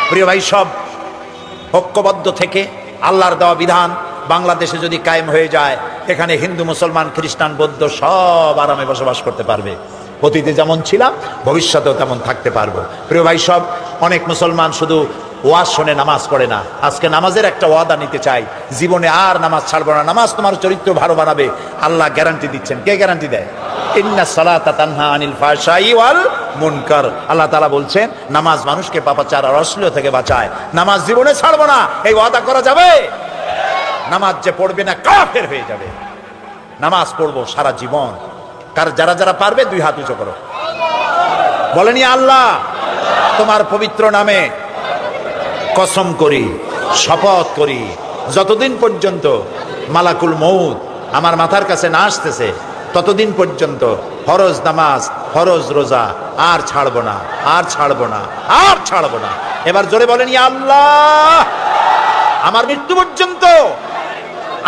প্রিয় ভাই, সব ঐক্যবদ্ধ থেকে আল্লাহর দেওয়া বিধান বাংলাদেশে যদি কায়েম হয়ে যায়, এখানে হিন্দু, মুসলমান, খ্রিস্টান, বৌদ্ধ সব আরামে বসবাস করতে পারবে। অতীতে যেমন ছিলাম, ভবিষ্যতেও তেমন থাকতে পারবো। প্রিয় ভাই, সব অনেক মুসলমান শুধু ওয়াজ শুনে নামাজ পড়ে না। আজকে নামাজের একটা ওয়াদা নিতে চাই, জীবনে আর নামাজ ছাড়বো না। নামাজ তোমার চরিত্র ভালো বানাবে, আল্লাহ গ্যারান্টি দিচ্ছেন। কে গ্যারান্টি দেয়? ইন্নাস সালাতা তানহা আনিল ফাহশাই ওয়াল মুনকার। আল্লাহ তাআলা বলছেন, নামাজ মানুষকে পাপাচার আর অশ্লীল থেকে বাঁচায়। নামাজ জীবনে ছাড়বো না, এই ওয়াদা করা যাবে? নামাজ যে পড়বে না কাফের হয়ে যাবে। নামাজ পড়বো সারা জীবন। যারা যারা পারবে দুই হাত উঁচু করো, বলেনি আল্লাহ তোমার পবিত্র নামে কসম করি, শপথ করি, যতদিন পর্যন্ত মালাকুল মউত আমার মাথার কাছে না আসতেছে ততদিন পর্যন্ত ফরজ নামাজ, ফরজ রোজা আর ছাড়বো না, আর ছাড়বো না, আর ছাড়বো না। এবার জোরে বলেন ইয়া আল্লাহ, আমার মৃত্যু পর্যন্ত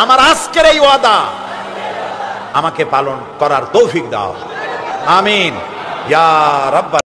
আমার আজকের এই ওয়াদা আমাকে পালন করার তৌফিক দাও। আমিন ইয়া রাব্বাল